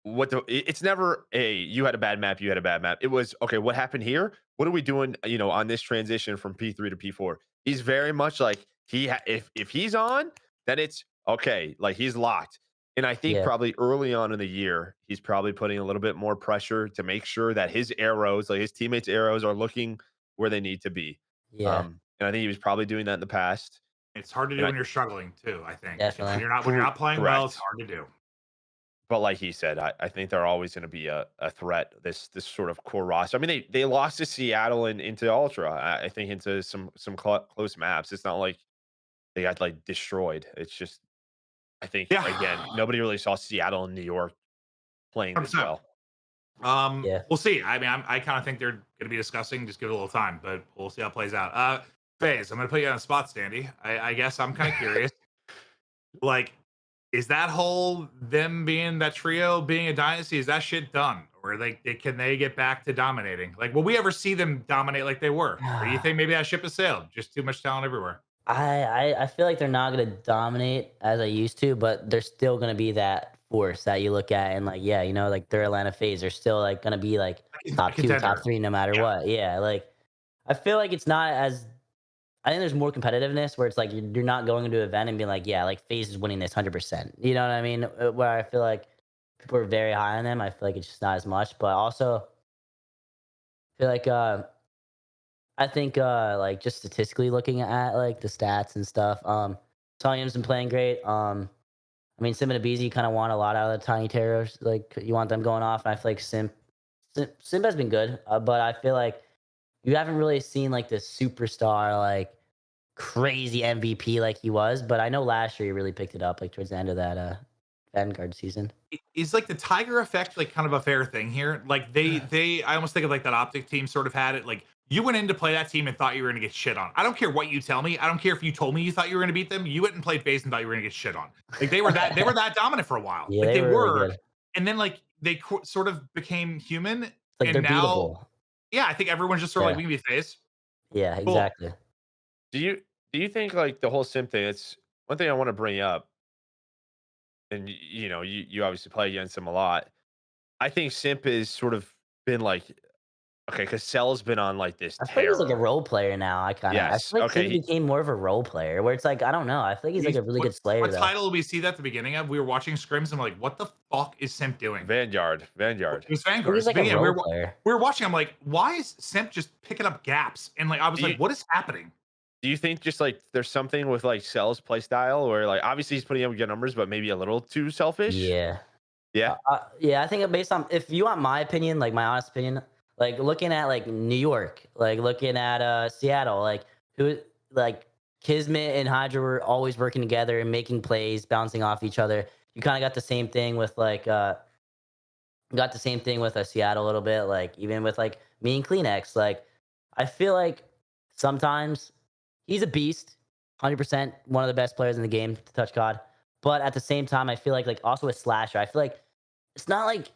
it's never a you had a bad map, you had a bad map. It was okay, what happened here? What are we doing, on this transition from P3 to P4? He's very much like if he's on, then it's okay, like he's locked. And I think yeah, probably early on in the year, he's probably putting a little bit more pressure to make sure that his arrows, like his teammates' arrows, are looking where they need to be. yeah. And I think he was probably doing that in the past. It's hard to And do I when you're struggling too. I think when Definitely. you're not playing well, it's correct. hard to do. But like he said, I think they're always going to be a threat. This sort of core roster. I mean, they lost to Seattle and into Ultra. I think into some close maps. It's not like they got like destroyed. It's just I think Yeah, again nobody really saw Seattle and New York playing this 100%. well. Yeah. We'll see. I mean, I kind of think they're going to be discussing. Just give it a little time, but we'll see how it plays out. Faze, I'm going to put you on the spot, Standy. I guess I'm kind of curious. Like, is that whole them being that trio being a dynasty? Is that shit done, or can they get back to dominating? Like, will we ever see them dominate like they were, or do you think maybe that ship has sailed? Just too much talent everywhere. I feel like they're not gonna dominate as I used to, but they're still gonna be that force that you look at and like, yeah, like their Atlanta Phase, they're still like gonna be like A top two, top contender. three, no matter Yeah. what. Yeah, like I feel like it's not as I think there's more competitiveness where it's like you're not going into an event and being like, yeah, like Phase is winning this 100%. You know what I mean? Where I feel like people are very high on them. I feel like it's just not as much, but also feel like I think like just statistically looking at like the stats and stuff, Talian's been playing great. I mean Sim and Abizi kind of want a lot out of the Tiny Terrors. Like you want them going off. And I feel like Simp has been good, but I feel like you haven't really seen like the superstar like crazy MVP like he was. But I know last year he really picked it up like towards the end of that Vanguard season. Is like the Tiger effect like kind of a fair thing here? Like they I almost think of like that OpTic team sort of had it. Like you went in to play that team and thought you were going to get shit on. I don't care what you tell me. I don't care if you told me you thought you were going to beat them. You went and played Faze and thought you were going to get shit on. Like they were that dominant for a while. Yeah, Like they they were really were, good. and then like sort of became human, It's like and they're now beatable. yeah, I think everyone's just sort of like Yeah, we can be Faze. yeah, Cool. exactly. Do you do you think like the whole sim thing? It's one thing I want to bring up, and you obviously play against him a lot. I think Simp has sort of been like okay, because Cell's been on like this I feel like he's like a tear. role player now. I feel Yes. like Okay. he became more of a role player where it's like, I don't know. I feel like he's like a really good slayer What though. title did we see that at the beginning of? We were watching scrims and we're like, what the fuck is Simp doing? Vanguard. Vanguard. It was I think Vanguard. he's It's the like a beginning. role player. We were watching. I'm like, why is Simp just picking up gaps? And like, I was Do like, you what is happening? do you think just like there's something with like Cell's play style where like obviously he's putting up good numbers, but maybe a little too selfish? Yeah. Yeah. Yeah, I think based on if you want my opinion, like my honest opinion, like looking at like New York, like looking at Seattle, like who like Kismet and Hydra were always working together and making plays, bouncing off each other. You kind of got the same thing with like got the same thing with Seattle a little bit, like even with like me and Kleenex. Like I feel like sometimes he's a beast, 100% one of the best players in the game to touch COD. But at the same time, I feel like also a slasher. I feel like it's not like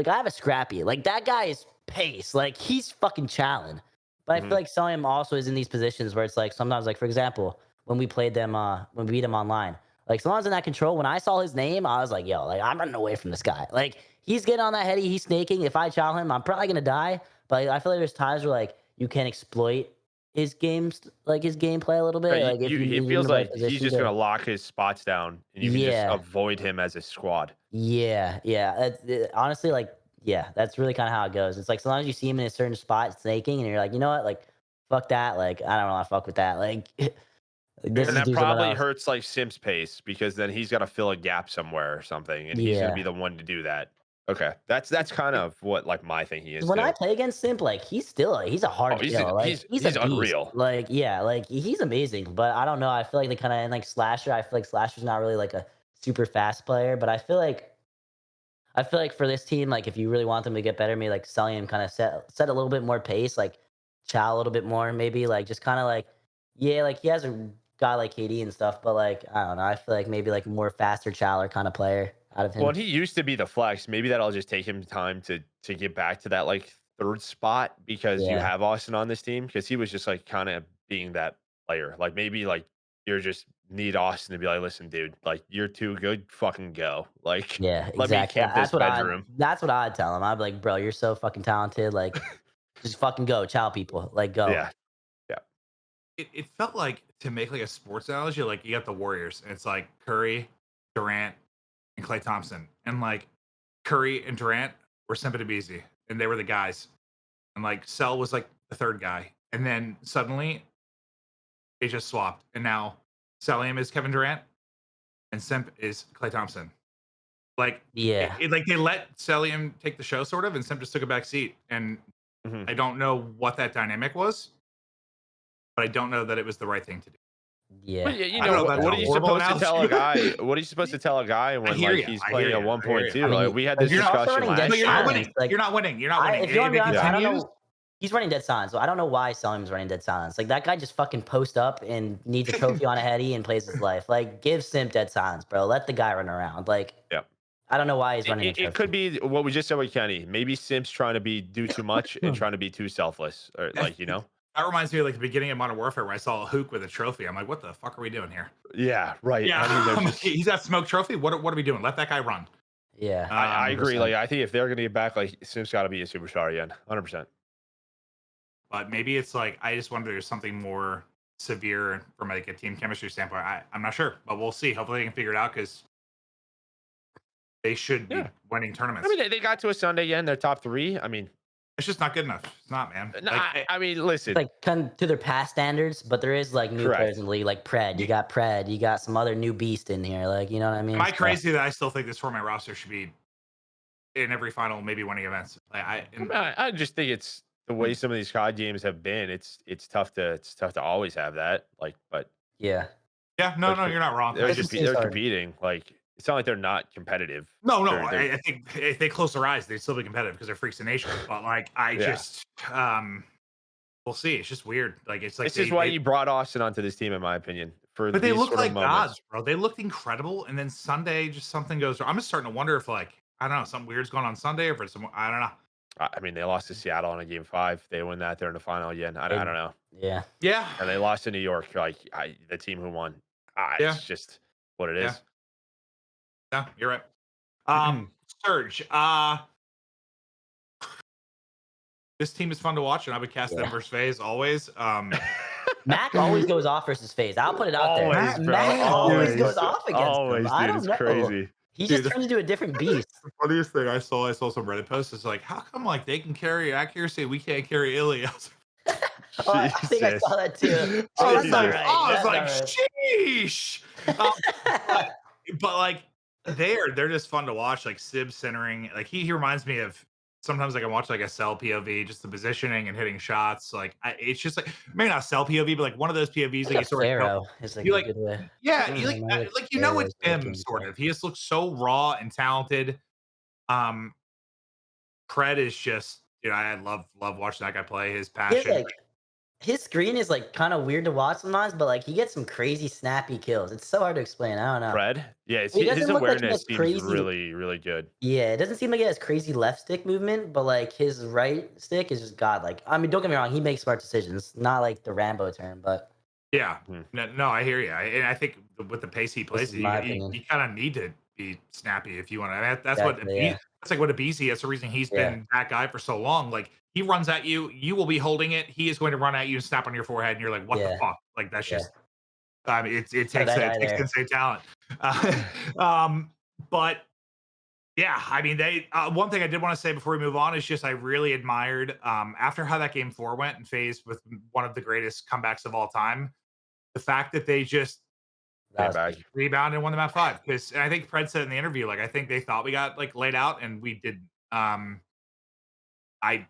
I have a scrappy. Like that guy is pace. Like he's fucking challenge. But I feel Mhm. like Solium also is in these positions where it's like sometimes like for example, when we played them when we beat him online. Like sometimes in that control, when I saw his name, I was like, yo, like I'm running away from this guy. Like he's getting on that heady, he's snaking. If I chow him, I'm probably gonna die. But I feel like there's times where like you can exploit his games, like his gameplay a little bit. Right, Like if it you're in feels the right like he's position just gonna to lock his spots down, and you can just yeah. avoid him as a squad. Yeah, yeah. Honestly, like, yeah, that's really kind of how it goes. It's like sometimes you see him in a certain spot snaking, and you're like, you know what, like, fuck that. Like, I don't want to fuck with that. Like, this Fair. And is that do someone probably else. hurts like Sim's pace because then he's got to fill a gap somewhere or something, and he's gonna be Yeah. the one to do that. Okay, that's kind of what like my thinking 'Cause is when I too. play against Simp, like, he's still he's a Oh, hard kill. Like, he's a he's beast. unreal. Like, yeah, like he's amazing. But I don't know. I feel like they kind of like Slasher. I feel like Slasher's not really like a super fast player, but I feel like for this team, like if you really want them to get better, maybe like selling him kind of set a little bit more pace, like chow a little bit more, maybe like just kind of like Yeah, like he has a guy like KD and stuff, but like I don't know. I feel like maybe like a more faster Chaler kind of player out of Well, him. and he used to be the flex. Maybe that'll just take him time to get back to that like third spot because you Yeah, have Austin on this team because he was just like kind of being that player. Like maybe like you're just need Austin to be like, listen, dude, like you're too good, fucking go. Like yeah, let me exactly. camp this bedroom. That's what I'd tell him. I'd be like, bro, you're so fucking talented. Like, just fucking go, chow people. Like, go. Yeah, yeah. It felt like, to make like a sports analogy, like you got the Warriors, and it's like Curry, Durant, and Klay Thompson, and like Curry and Durant were Simba and they were the guys, and like Cell was like the third guy, and then suddenly they just swapped, and now Cellium is Kevin Durant, and Simp is Klay Thompson. Like Yeah, like they let Cellium take the show, sort of, and Simp just took a back seat, and Mhm. I don't know what that dynamic was, but I don't know that it was the right thing to do. yeah. But yeah, you I don't know know if that's what a are you horrible supposed to tell a analogy. guy? What are you supposed to tell a guy I when hear like you. he's I hear playing you. at I hear you. 1.2? I Like mean, we had this you're also discussion running dead last But you're not year. silence. winning. Like, You're not winning. You're not winning. if you want If to be it honest, Yeah. I don't continues, know. He's running dead silence. So I don't know why Salim's running dead silence. Like that guy just fucking post up and needs a trophy on a heady and plays his life. Like give Simp dead silence, bro. Let the guy run around. Like Yeah. I don't know why he's It, running the it, it could trophy. be what we just said with Kenny. Maybe Simp's trying to do too much and trying to be too selfless, or that, like you know. that reminds me of like the beginning of Modern Warfare when I saw a Hook with a trophy. I'm like, what the fuck are we doing here? Yeah, right. Yeah, I mean, there's I'm like, just he's got smoke trophy. What are we doing? Let that guy run. Yeah, I agree. 100%. Like I think if they're gonna get back, like Simp's got to be a superstar again, 100%. But maybe it's like I just wonder there's something more severe from like a team chemistry standpoint. I'm not sure, but we'll see. Hopefully they can figure it out because they should be Yeah. winning I tournaments. mean, they got to a Sunday again. They're top 3. I mean, It's just not good enough. It's not, man. no, Like I mean, It's listen, like come to their past standards, but there is like new players correct. in the league, like Pred. You got Pred. You got some other new beast in here. Like you know what I am mean? I So, crazy that I still think this format roster should be in every final, maybe winning events? Like I, mean, I just think it's the way some of these COD games have been. It's tough to always have that. Like, but yeah, yeah, no, they're no, co- you're not wrong. I just seems they're hard. competing. Like, it's not like they're not competitive. no, They're I think if they close their eyes, they'd still be competitive because they're freaks of nature. But like, I yeah. just, we'll see. It's just weird. Like, it's like This is why you brought Austin onto this team, in my opinion, for but they these look sort of like moments. gods, bro. They looked incredible, and then Sunday, just something goes wrong. I'm just starting to wonder if, like, I don't know, something weird's going on Sunday, or if it's some, I don't know. I mean, they lost to Seattle in a game 5. They win that. They're in the final again. I They- don't know. yeah, Yeah, And they lost to New York. Like, the team who won. yeah, It's just what it yeah, is. yeah. You're right. Surge. This team is fun to watch, and I would cast them Yeah. versus Faze always. Mac always goes off versus Faze. I'll put it out there. Always, bro. Mac always Always. goes off against Always, them. I dude. don't It's know. crazy. He Dude, just turns into a different beast. The funniest thing I saw some Reddit posts is like, how come like they can carry accuracy, we can't carry Illy? I was Oh, I think I saw that too. Oh, that's not Jesus. right. I was That's like, not right. sheesh. But like they're just fun to watch. Like Sib centering, like he reminds me of sometimes like I watch like a cell POV, just the positioning and hitting shots. Like it's just like maybe not cell POV, but like one of those POVs Like that a you sort of pharaoh is like you a like good way. yeah, I you don't know, maybe like you know pharaoh it's is a good him game sort play. of. He just looks so raw and talented. Um Pred is just I love watching that guy play. His He has, passion. like his screen is like kind of weird to watch sometimes, but like he gets some crazy snappy kills. It's so hard to explain. I don't know. Fred? Yeah, He his doesn't look like he has awareness seems crazy. really, really good. Yeah, it doesn't seem like he has crazy left stick movement, but like his right stick is just god. Like I mean, don't get me wrong, he makes smart decisions. Not like the Rambo term, but Yeah. Hmm. No, I hear you. And I think with the pace he this plays, is my you opinion. kind of need to be snappy if you want to. That's what Exactly. Yeah. that's like what Abisi. That's the reason he's Yeah. been that guy for so long. Like he runs at you, you will be holding it. He is going to run at you and snap on your forehead, and you're like, what the Yeah. fuck? Like that's Yeah. just. I mean, it takes that guy it takes there. insane talent. But yeah, I mean, they. One thing I did want to say before we move on is just I really admired after how that game 4 went and Phase with one of the greatest comebacks of all time. The fact that they just That Came was back. big. rebound and won the map 5 because I think Pred said in the interview, like I think they thought we got like laid out and we didn't. I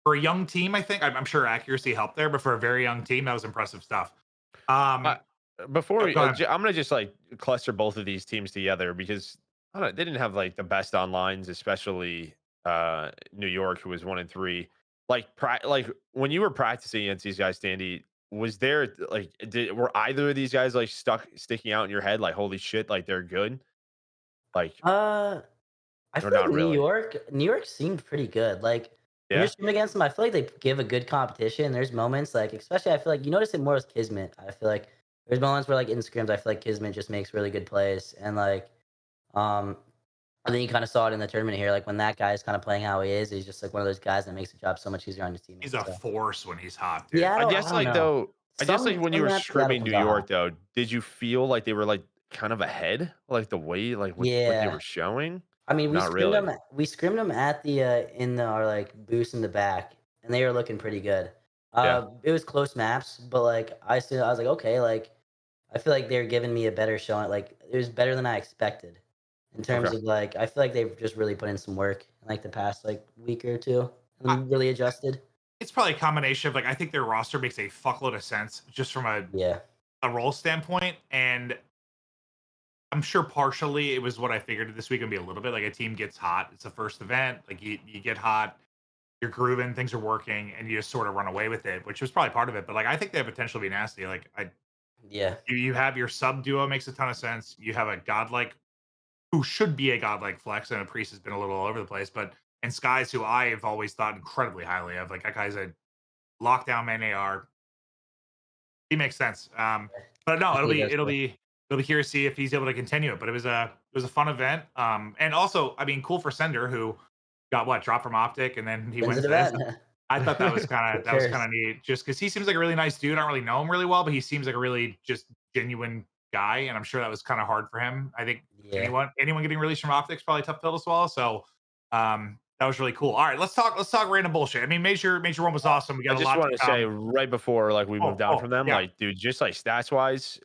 for a young team, I think I'm sure accuracy helped there, but for a very young team, that was impressive stuff. Uh, Before we, Go ahead. I'm gonna just like cluster both of these teams together because I don't know, they didn't have like the best on lines, especially New York, who was 1-3. Like like when you were practicing against these guys, Standy, was there like were either of these guys like sticking out in your head like holy shit like they're good like Uh, I or feel like not really? New York seemed pretty good. Like when you're Yeah. streaming against them, I feel like they give a good competition. There's moments like, especially I feel like you notice it more with Kismet. I feel like there's moments where like in scrims, I feel like Kismet just makes really good plays, and like um, and then you kind of saw it in the tournament here. Like when that guy is kind of playing how he is, he's just like one of those guys that makes the job so much easier on your He's teammates. a So force when he's hot, dude. yeah, I I guess don't like know. though, I guess like when you Some were maps Seattle scrimming New comes out York hot. though, did you feel like they were like kind of ahead, like the way like what they Yeah, were showing? I mean, Not really. We scrimmed them at the in the our like boost in the back, and they were looking pretty good. Yeah. It was close maps, but like I was like, okay, like I feel like they're giving me a better showing. Like it was better than I expected in terms Okay. of like I feel like they've just really put in some work in like the past like week or two I, and really adjusted. it's probably a combination of like I think their roster makes a fuckload of sense just from Yeah, a role standpoint, and I'm sure partially it was what I figured this week would be a little bit like a team gets hot. It's the first event, like you get hot, you're grooving, things are working, and you just sort of run away with it, which was probably part of it. But like I think they have potential to be nasty. Like yeah, you have your sub duo makes a ton of sense. You have a godlike who should be a godlike flex, and a priest has been a little all over the place, but and Skies who I have always thought incredibly highly of. Like that guy's a lockdown main AR. He makes sense. But no, he does. it'll be curious to see if he's able to continue it. But it was a fun event. And also, I mean, cool for Sender who got what dropped from OpTic and then he Wins wins an this. event. I thought For that was sure. kind of neat, just because he seems like a really nice dude. I don't really know him really well, but he seems like a really just genuine guy, and I'm sure that was kind of hard for him. I think Yeah. anyone getting released from OpTic is probably a tough pill to swallow. So that was really cool. All right, let's talk random bullshit. I mean, major one was awesome. We I got a just lot want to to say come. right before like we moved down Oh from them, yeah, like dude, just like stats wise,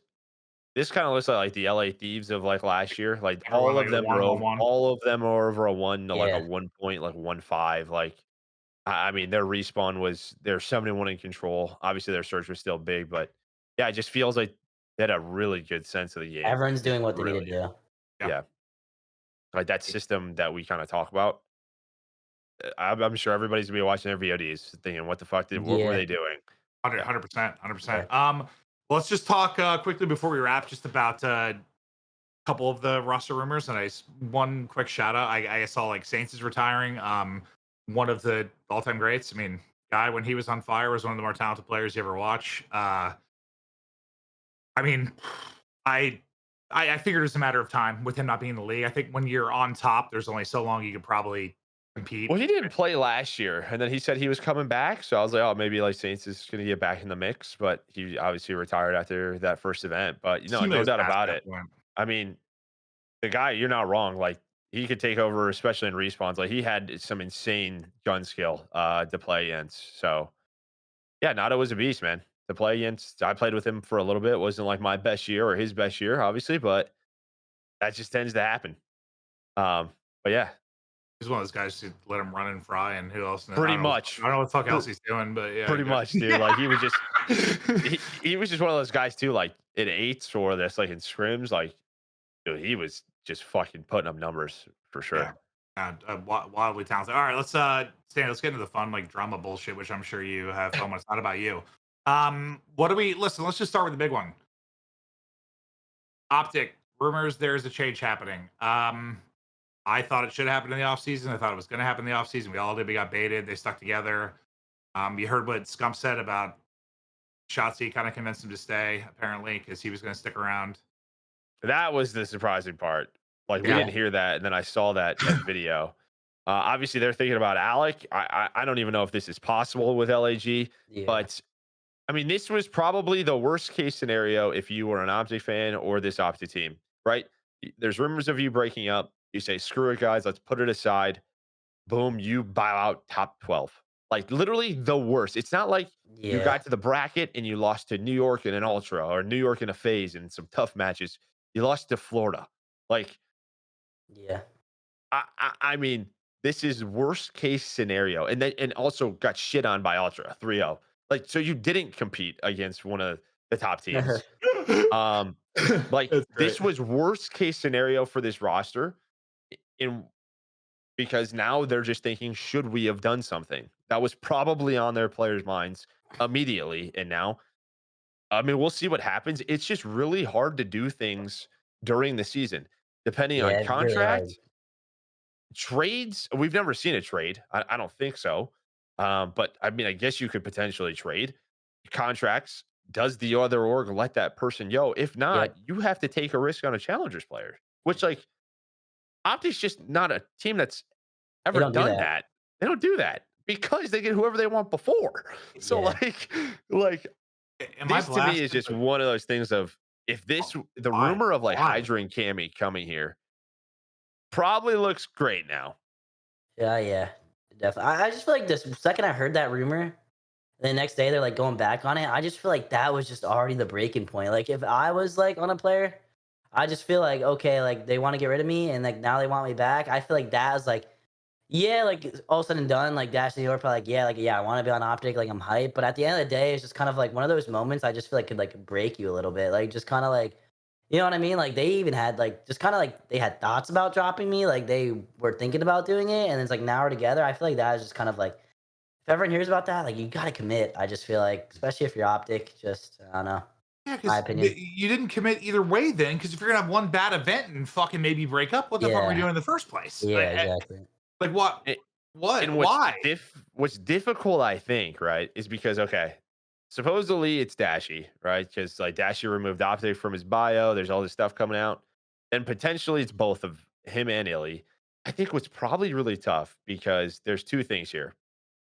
this kind of looks like the LA Thieves of like last year. Like everyone like a one one one. all of them are over a one to like a Yeah. 1 point, like 1.5. Like I mean, their respawn was they're 71 in control. Obviously, their surge was still big, but yeah, it just feels like they had a really good sense of the game. Everyone's Just doing what they need really, to do. Yeah. yeah, like that system that we kind of talk about. I'm sure everybody's gonna be watching their VODs, thinking, "What the fuck what were Yeah. they doing?" Yeah, 100%, Yeah. 100%. Let's just talk quickly before we wrap, just about a couple of the roster rumors. And one quick shout out. I saw like Saints is retiring. One of the all-time greats. I mean, guy when he was on fire was one of the more talented players you ever watch. I mean, I I figured it was a matter of time with him not being in the league. I think when you're on top, there's only so long you could probably compete. well, he didn't play last year, and then he said he was coming back. So I was like, "Oh, maybe like Saints is gonna get back in the mix." But he obviously retired after that first event. But Seemed like it no was doubt past about that it. point. I mean, the guy, you're not wrong. Like he could take over, especially in respawns. Like he had some insane gun skill to play against. So yeah, Nato was a beast, man. To play against, I played with him for a little bit. It wasn't like my best year or his best year, obviously, but that just tends to happen. But yeah, He's one of those guys who let him run and fry, and who else? pretty I much, don't know what the fuck Pr- else he's doing, but yeah, pretty much, dude. Like he was just he was just one of those guys too. Like in eights or this, like in scrims, like dude, he was just fucking putting up numbers for yeah, sure. wildly talented. All right, Stan, let's get into the fun like drama bullshit, which I'm sure you have fun with. It's not about you. What do we listen? Let's just start with the big one. Optic rumors. There's a change happening. I thought it should happen in the offseason. I thought it was going to happen in the offseason. We all did. We got baited. They stuck together. You heard what Scump said about Shotzi kind of convinced him to stay, apparently, because he was going to stick around. That was the surprising part. Like we Yeah. didn't hear that, and then I saw that video. Obviously, they're thinking about Alec. I don't even know if this is possible with LAG, Yeah. but I mean, this was probably the worst case scenario if you were an OpTic fan or this OpTic team, right? There's rumors of you breaking up. You say, "Screw it, guys. Let's put it aside." Boom, you bow out top 12. Like literally the worst. It's not like you Yeah. got to the bracket and you lost to New York in an ultra or New York in a phase and some tough matches. You lost to Florida. Like Yeah. I mean, this is worst case scenario. And then and also got shit on by Ultra 3-0. Like so you didn't compete against one of the top teams. Um like That's great. this was worst case scenario for this roster in because now they're just thinking, should we have done something? That was probably on their players' minds immediately. And now I mean, we'll see what happens. It's just really hard to do things during the season, depending on Yeah, it's really hard. contract trades. We've never seen a trade. I don't think so. But I mean, I guess you could potentially trade contracts. Does the other org let that person go? If not, Yep. you have to take a risk on a challengers player, which like OpTic's just not a team that's They ever don't do done that. that. They don't do that because they get whoever they want before. So Yeah. like Am I this to me is blasted? just one of those things of if this the Why? rumor of like Why? Hydra and Cammy coming here probably looks great now. Yeah, yeah. Definitely. I just feel like this second I heard that rumor, the next day they're like going back on it. I just feel like that was just already the breaking point. Like if I was like on a player, I just feel like okay, like they want to get rid of me and like now they want me back. I feel like that is like yeah, like all said and done, like Dash and York probably like yeah, I want to be on OpTic, like I'm hyped. But at the end of the day, it's just kind of like one of those moments I just feel like could like break you a little bit. Like just kind of like you know what I mean? Like they even had like just kind of like they had thoughts about dropping me, like they were thinking about doing it, and it's like now we're together. I feel like that is just kind of like if everyone hears about that, like you gotta commit. I just feel like, especially if you're OpTic, just I don't know, Yeah, my because opinion. you didn't commit either way then. Because if you're gonna have one bad event and fucking maybe break up, what the fuck are we Yeah, doing in the first place? yeah, exactly. Like what? A- What? And Why? what's difficult, I think, right, is because okay, supposedly it's Dashy, right? Because like Dashy removed OpTic from his bio. There's all this stuff coming out, and potentially it's both of him and Illy. I think what's probably really tough because there's two things here.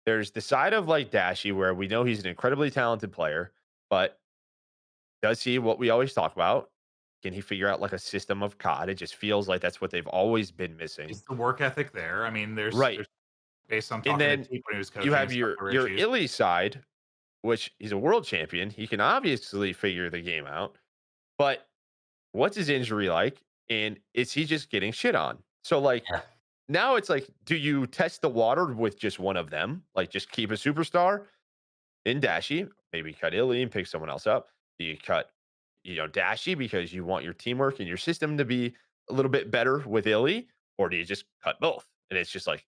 There's the side of like Dashy where we know he's an incredibly talented player, but does he what we always talk about? Can he figure out like a system of COD? It just feels like that's what they've always been missing. Is the work ethic there? I mean, Right. there's based on And talking to then T when he was you coaching and have stuff, your there were your issues. Illy side, which he's a world champion. He can obviously figure the game out. But what's his injury like? And is he just getting shit on? So like Yeah, now it's like, do you test the water with just one of them? Like just keep a superstar in Dashy, maybe cut Illy and pick someone else up. Do you cut, Dashy because you want your teamwork and your system to be a little bit better with Illy, or do you just cut both? And it's just like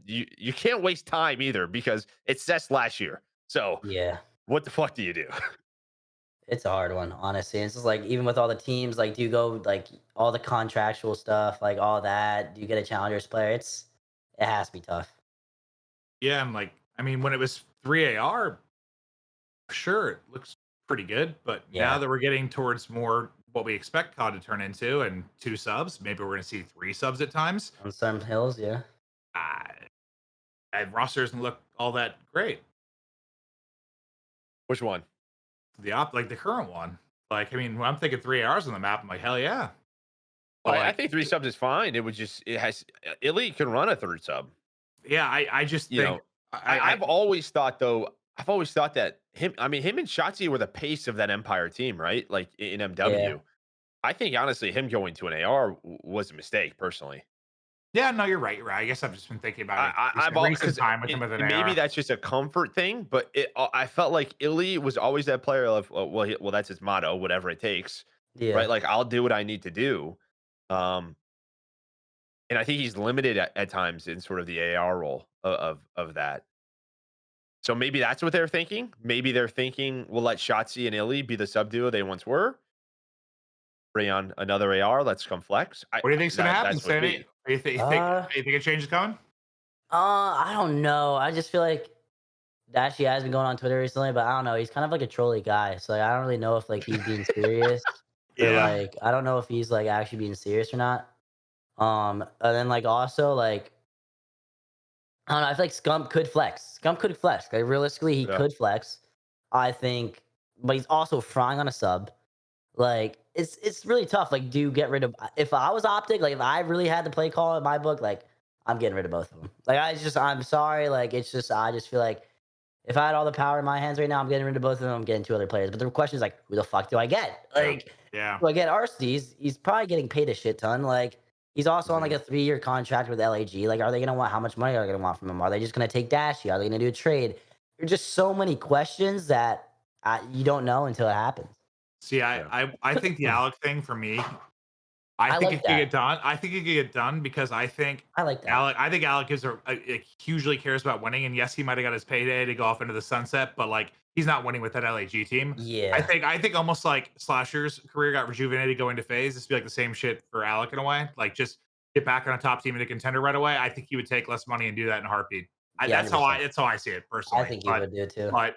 you can't waste time either because it's Cess last year. So yeah. what the fuck do you do? It's a hard one, honestly. It's just like even with all the teams, like do you go like all the contractual stuff, like all that? Do you get a challengers player? It has to be tough. Yeah, I'm like, I mean, when it was 3 AR, sure, it looks pretty good. But now Yeah, that we're getting towards more what we expect COD to turn into and 2 subs, maybe we're gonna see 3 subs at times. on some hills, yeah. Uh, and roster doesn't look all that great. Which one? Like the current one. Like, I mean, when I'm thinking 3 hours on the map, I'm like, hell yeah. But I like, think three subs is fine. It has Illy can run a third sub. yeah, I just You think know, I've I always thought though, I've always thought that him and Shotzi were the pace of that Empire team, right? Like in Yeah. MW. I think honestly, him going to an AR was a mistake personally. yeah, no, you're right. You're right. I guess I've just been thinking about it I've recent because time with him with an maybe AR. that's just a comfort thing, but I felt like Illy was always that player of well that's his motto, whatever it takes, Yeah. right? Like I'll do what I need to do, um, and I think he's limited at times in sort of the AR role of that. So maybe that's what they're thinking. Maybe they're thinking we'll let Shotzi and Illy be the sub duo they once were. Bring on another AR. Let's come flex. What do you think's gonna happen, That's with Sandy? me. Uh You think a change is coming? I don't know. I just feel like Dashy has been going on Twitter recently, but I don't know. He's kind of like a trolly guy. So like, I don't really know if like he's being serious or Yeah. like I don't know if he's like actually being serious or not. And then like also like I don't know. I feel like Scump could flex. Scump could flex. Like realistically, he Yeah. could flex. I think, but he's also frying on a sub. Like it's really tough. Like, do you get rid of? If I was OpTic, like if I really had to play call in my book, like I'm getting rid of both of them. Like I'm sorry. Like it's just I just feel like if I had all the power in my hands right now, I'm getting rid of both of them. I'm getting 2 other players. But the question is like, who the fuck do I get? Yeah. Like, Yeah. do I get Arcees? He's probably getting paid a shit ton. Like, he's also on like a 3-year contract with LAG. Like, are they gonna want how much money are they gonna want from him? Are they just gonna take Dashy? Are they gonna do a trade? There's just so many questions that you don't know until it happens. See, Yeah. I think the Alec thing for me, I I think like it could that. get done. I think it could get done because I like that. I think Alec is hugely cares about winning. And yes, he might have got his payday to go off into the sunset, but like he's not winning with that LAG team. Yeah. I think almost like Slasher's career got rejuvenated going to Faze. This would be like the same shit for Alec in a way. Like just get back on a top team and a contender right away. I think he would take less money and do that in a heartbeat. Yeah, 100%. That's how I see it I personally. think he would do too. But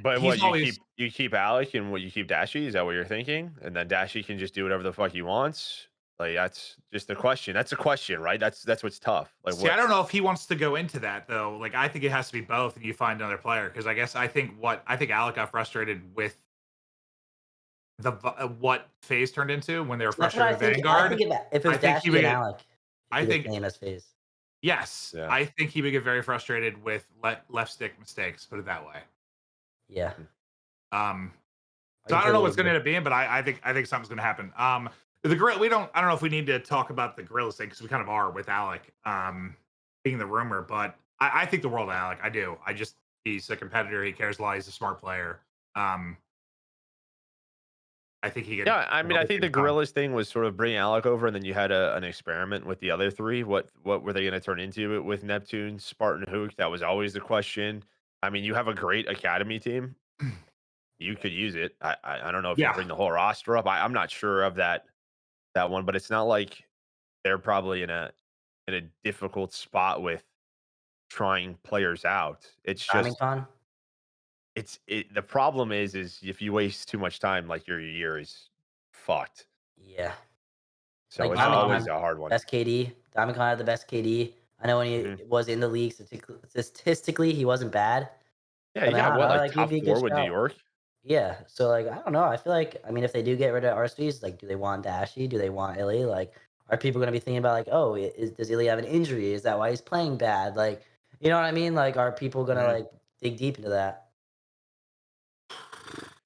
But what he's always you keep Alec and what you keep Dashy? Is that what you're thinking? And then Dashy can just do whatever the fuck he wants. Like that's just the question. That's a question, right? That's what's tough. Like see. I don't know if he wants to go into that though. Like I think it has to be both, and you find another player because I think Alec got frustrated with the what Faze turned into when they were frustrated with Vanguard. I think if it was Dashy and Alec, I think name as Faze. Yes, Yeah. I think he would get very frustrated with left stick mistakes. Put it that way. Yeah. So I don't know what's going to end up being, but I think something's going to happen. The grill. I don't know if we need to talk about the Gorillas thing because we kind of are with Alec being the rumor, but I think the world of Alec. I do. He's a competitor. He cares a lot. He's a smart player. I think he could. Yeah, I mean, I think the Gorillas thing was sort of bring Alec over, and then you had an experiment with the other three. What were they going to turn into with Neptune, Spartan, Hook? That was always the question. I mean, you have a great academy team. You could use it. I don't know if you bring the whole roster up. I'm not sure of that one, but it's not like they're probably in a difficult spot with trying players out. It's just the problem is if you waste too much time, like your year is fucked. Yeah. So like it's always a hard one. Best KD. Diamond Con had the best KD. I know when he was in the league, statistically, he wasn't bad. Yeah, he got like top 4 with New York. Yeah, so like I don't know. I feel like if they do get rid of RSVs, like do they want Dashy? Do they want Illy? Like are people gonna be thinking about like, oh, does Illy have an injury? Is that why he's playing bad? Like, you know what I mean? Like, are people gonna like dig deep into that?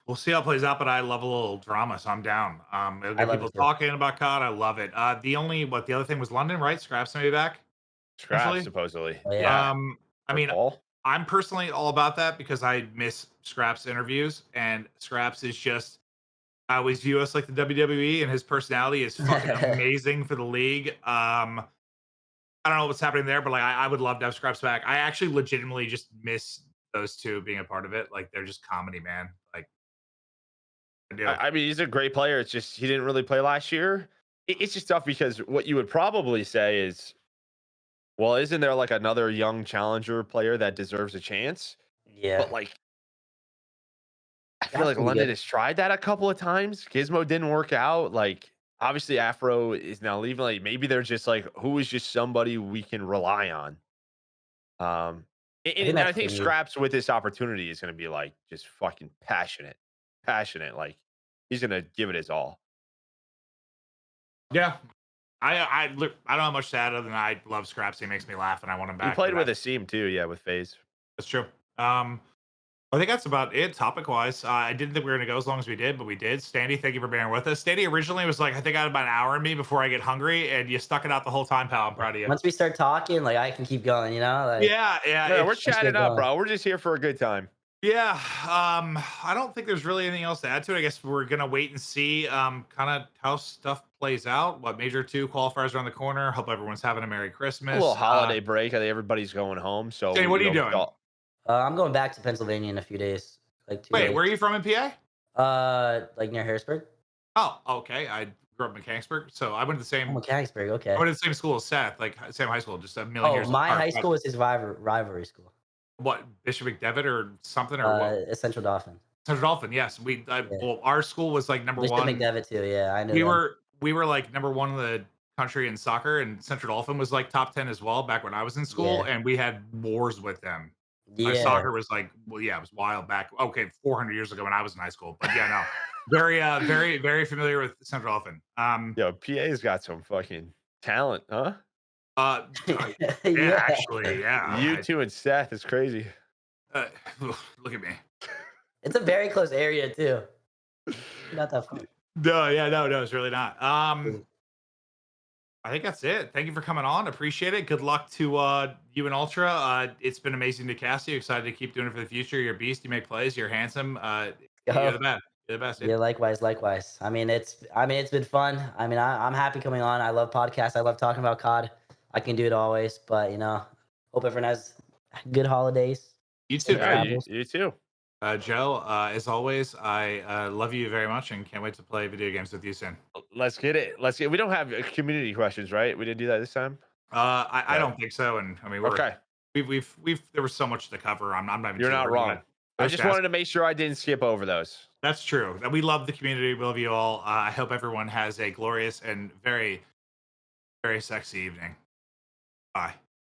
We'll see how it plays out, but I love a little drama, so I'm down. It'll get people talking about COD. I love it. The other thing was London, right? Scraps gonna be back. Scraps supposedly. Oh, yeah. I mean, I'm personally all about that because I miss Scraps interviews, and Scraps is just I always view us like the WWE, and his personality is fucking amazing for the league. I don't know what's happening there, but like I would love to have Scraps back. I actually legitimately just miss those two being a part of it. Like they're just comedy, man. Like I mean, he's a great player. It's just he didn't really play last year. It's just tough because what you would probably say is, well, isn't there like another young challenger player that deserves a chance? Yeah. But like, I feel like London has tried that a couple of times. Gizmo didn't work out. Like, obviously, Afro is now leaving. Like, maybe they're just like, who is just somebody we can rely on? And I think Scraps with this opportunity is going to be like just fucking passionate. Like, he's going to give it his all. Yeah. I don't have much to add other than I love Scraps. He makes me laugh, and I want him back. He played with Asim too, yeah, with Faze. That's true. I think that's about it topic-wise. I didn't think we were going to go as long as we did, but we did. Standy, thank you for bearing with us. Standy originally was like, I think I had about an hour in me before I get hungry, and you stuck it out the whole time, pal. I'm proud of you. Once we start talking, like I can keep going, you know? Like, yeah. We're chatting up, bro. We're just here for a good time. Yeah. I don't think there's really anything else to add to it. I guess we're going to wait and see kind of how stuff plays out. What Major 2 qualifiers around the corner. Hope everyone's having a Merry Christmas. A little holiday break. I think everybody's going home. So Standy, what are you doing? I'm going back to Pennsylvania in a few days. Like 2 days. Wait, where are you from in PA? Like near Harrisburg. Oh, okay. I grew up in Mechanicsburg, so I went to the same. Mechanicsburg, okay. I went to the same school as Seth, like same high school, just a million years. My high school was his rivalry school. What, Bishop McDevitt or something, or what? Central Dauphin. Central Dauphin, yes. Well, our school was like number Bishop one. McDevitt too, yeah. I know. We were like number one in the country in soccer, and Central Dauphin was like top 10 as well back when I was in school, and we had wars with them. Yeah. Soccer was like, well, yeah, it was wild back. Okay, 400 years ago when I was in high school, but yeah, no, very, very familiar with Central Dauphin. Yo, PA's got some fucking talent, huh? Yeah, actually, yeah. You two and Seth is crazy. Look at me. It's a very close area too. Not that far. No, it's really not. I think that's it. Thank you for coming on. Appreciate it. Good luck to you and Ultra. It's been amazing to cast you. Excited to keep doing it for the future. You're a beast. You make plays. You're handsome. You're the best. You're the best. Yeah, likewise. I mean, it's been fun. I mean, I'm happy coming on. I love podcasts. I love talking about COD. I can do it always, but hope everyone has good holidays. You too. You too. Joe, as always, I love you very much and can't wait to play video games with you soon. Let's get it. We don't have community questions, right? We didn't do that this time. I don't think so, and I mean Okay. we've there was so much to cover. I'm not even. You're too not worried about wrong. it. I just wanted to make sure I didn't skip over those. That's true. We love the community. We love you all. I hope everyone has a glorious and very, very sexy evening. Bye.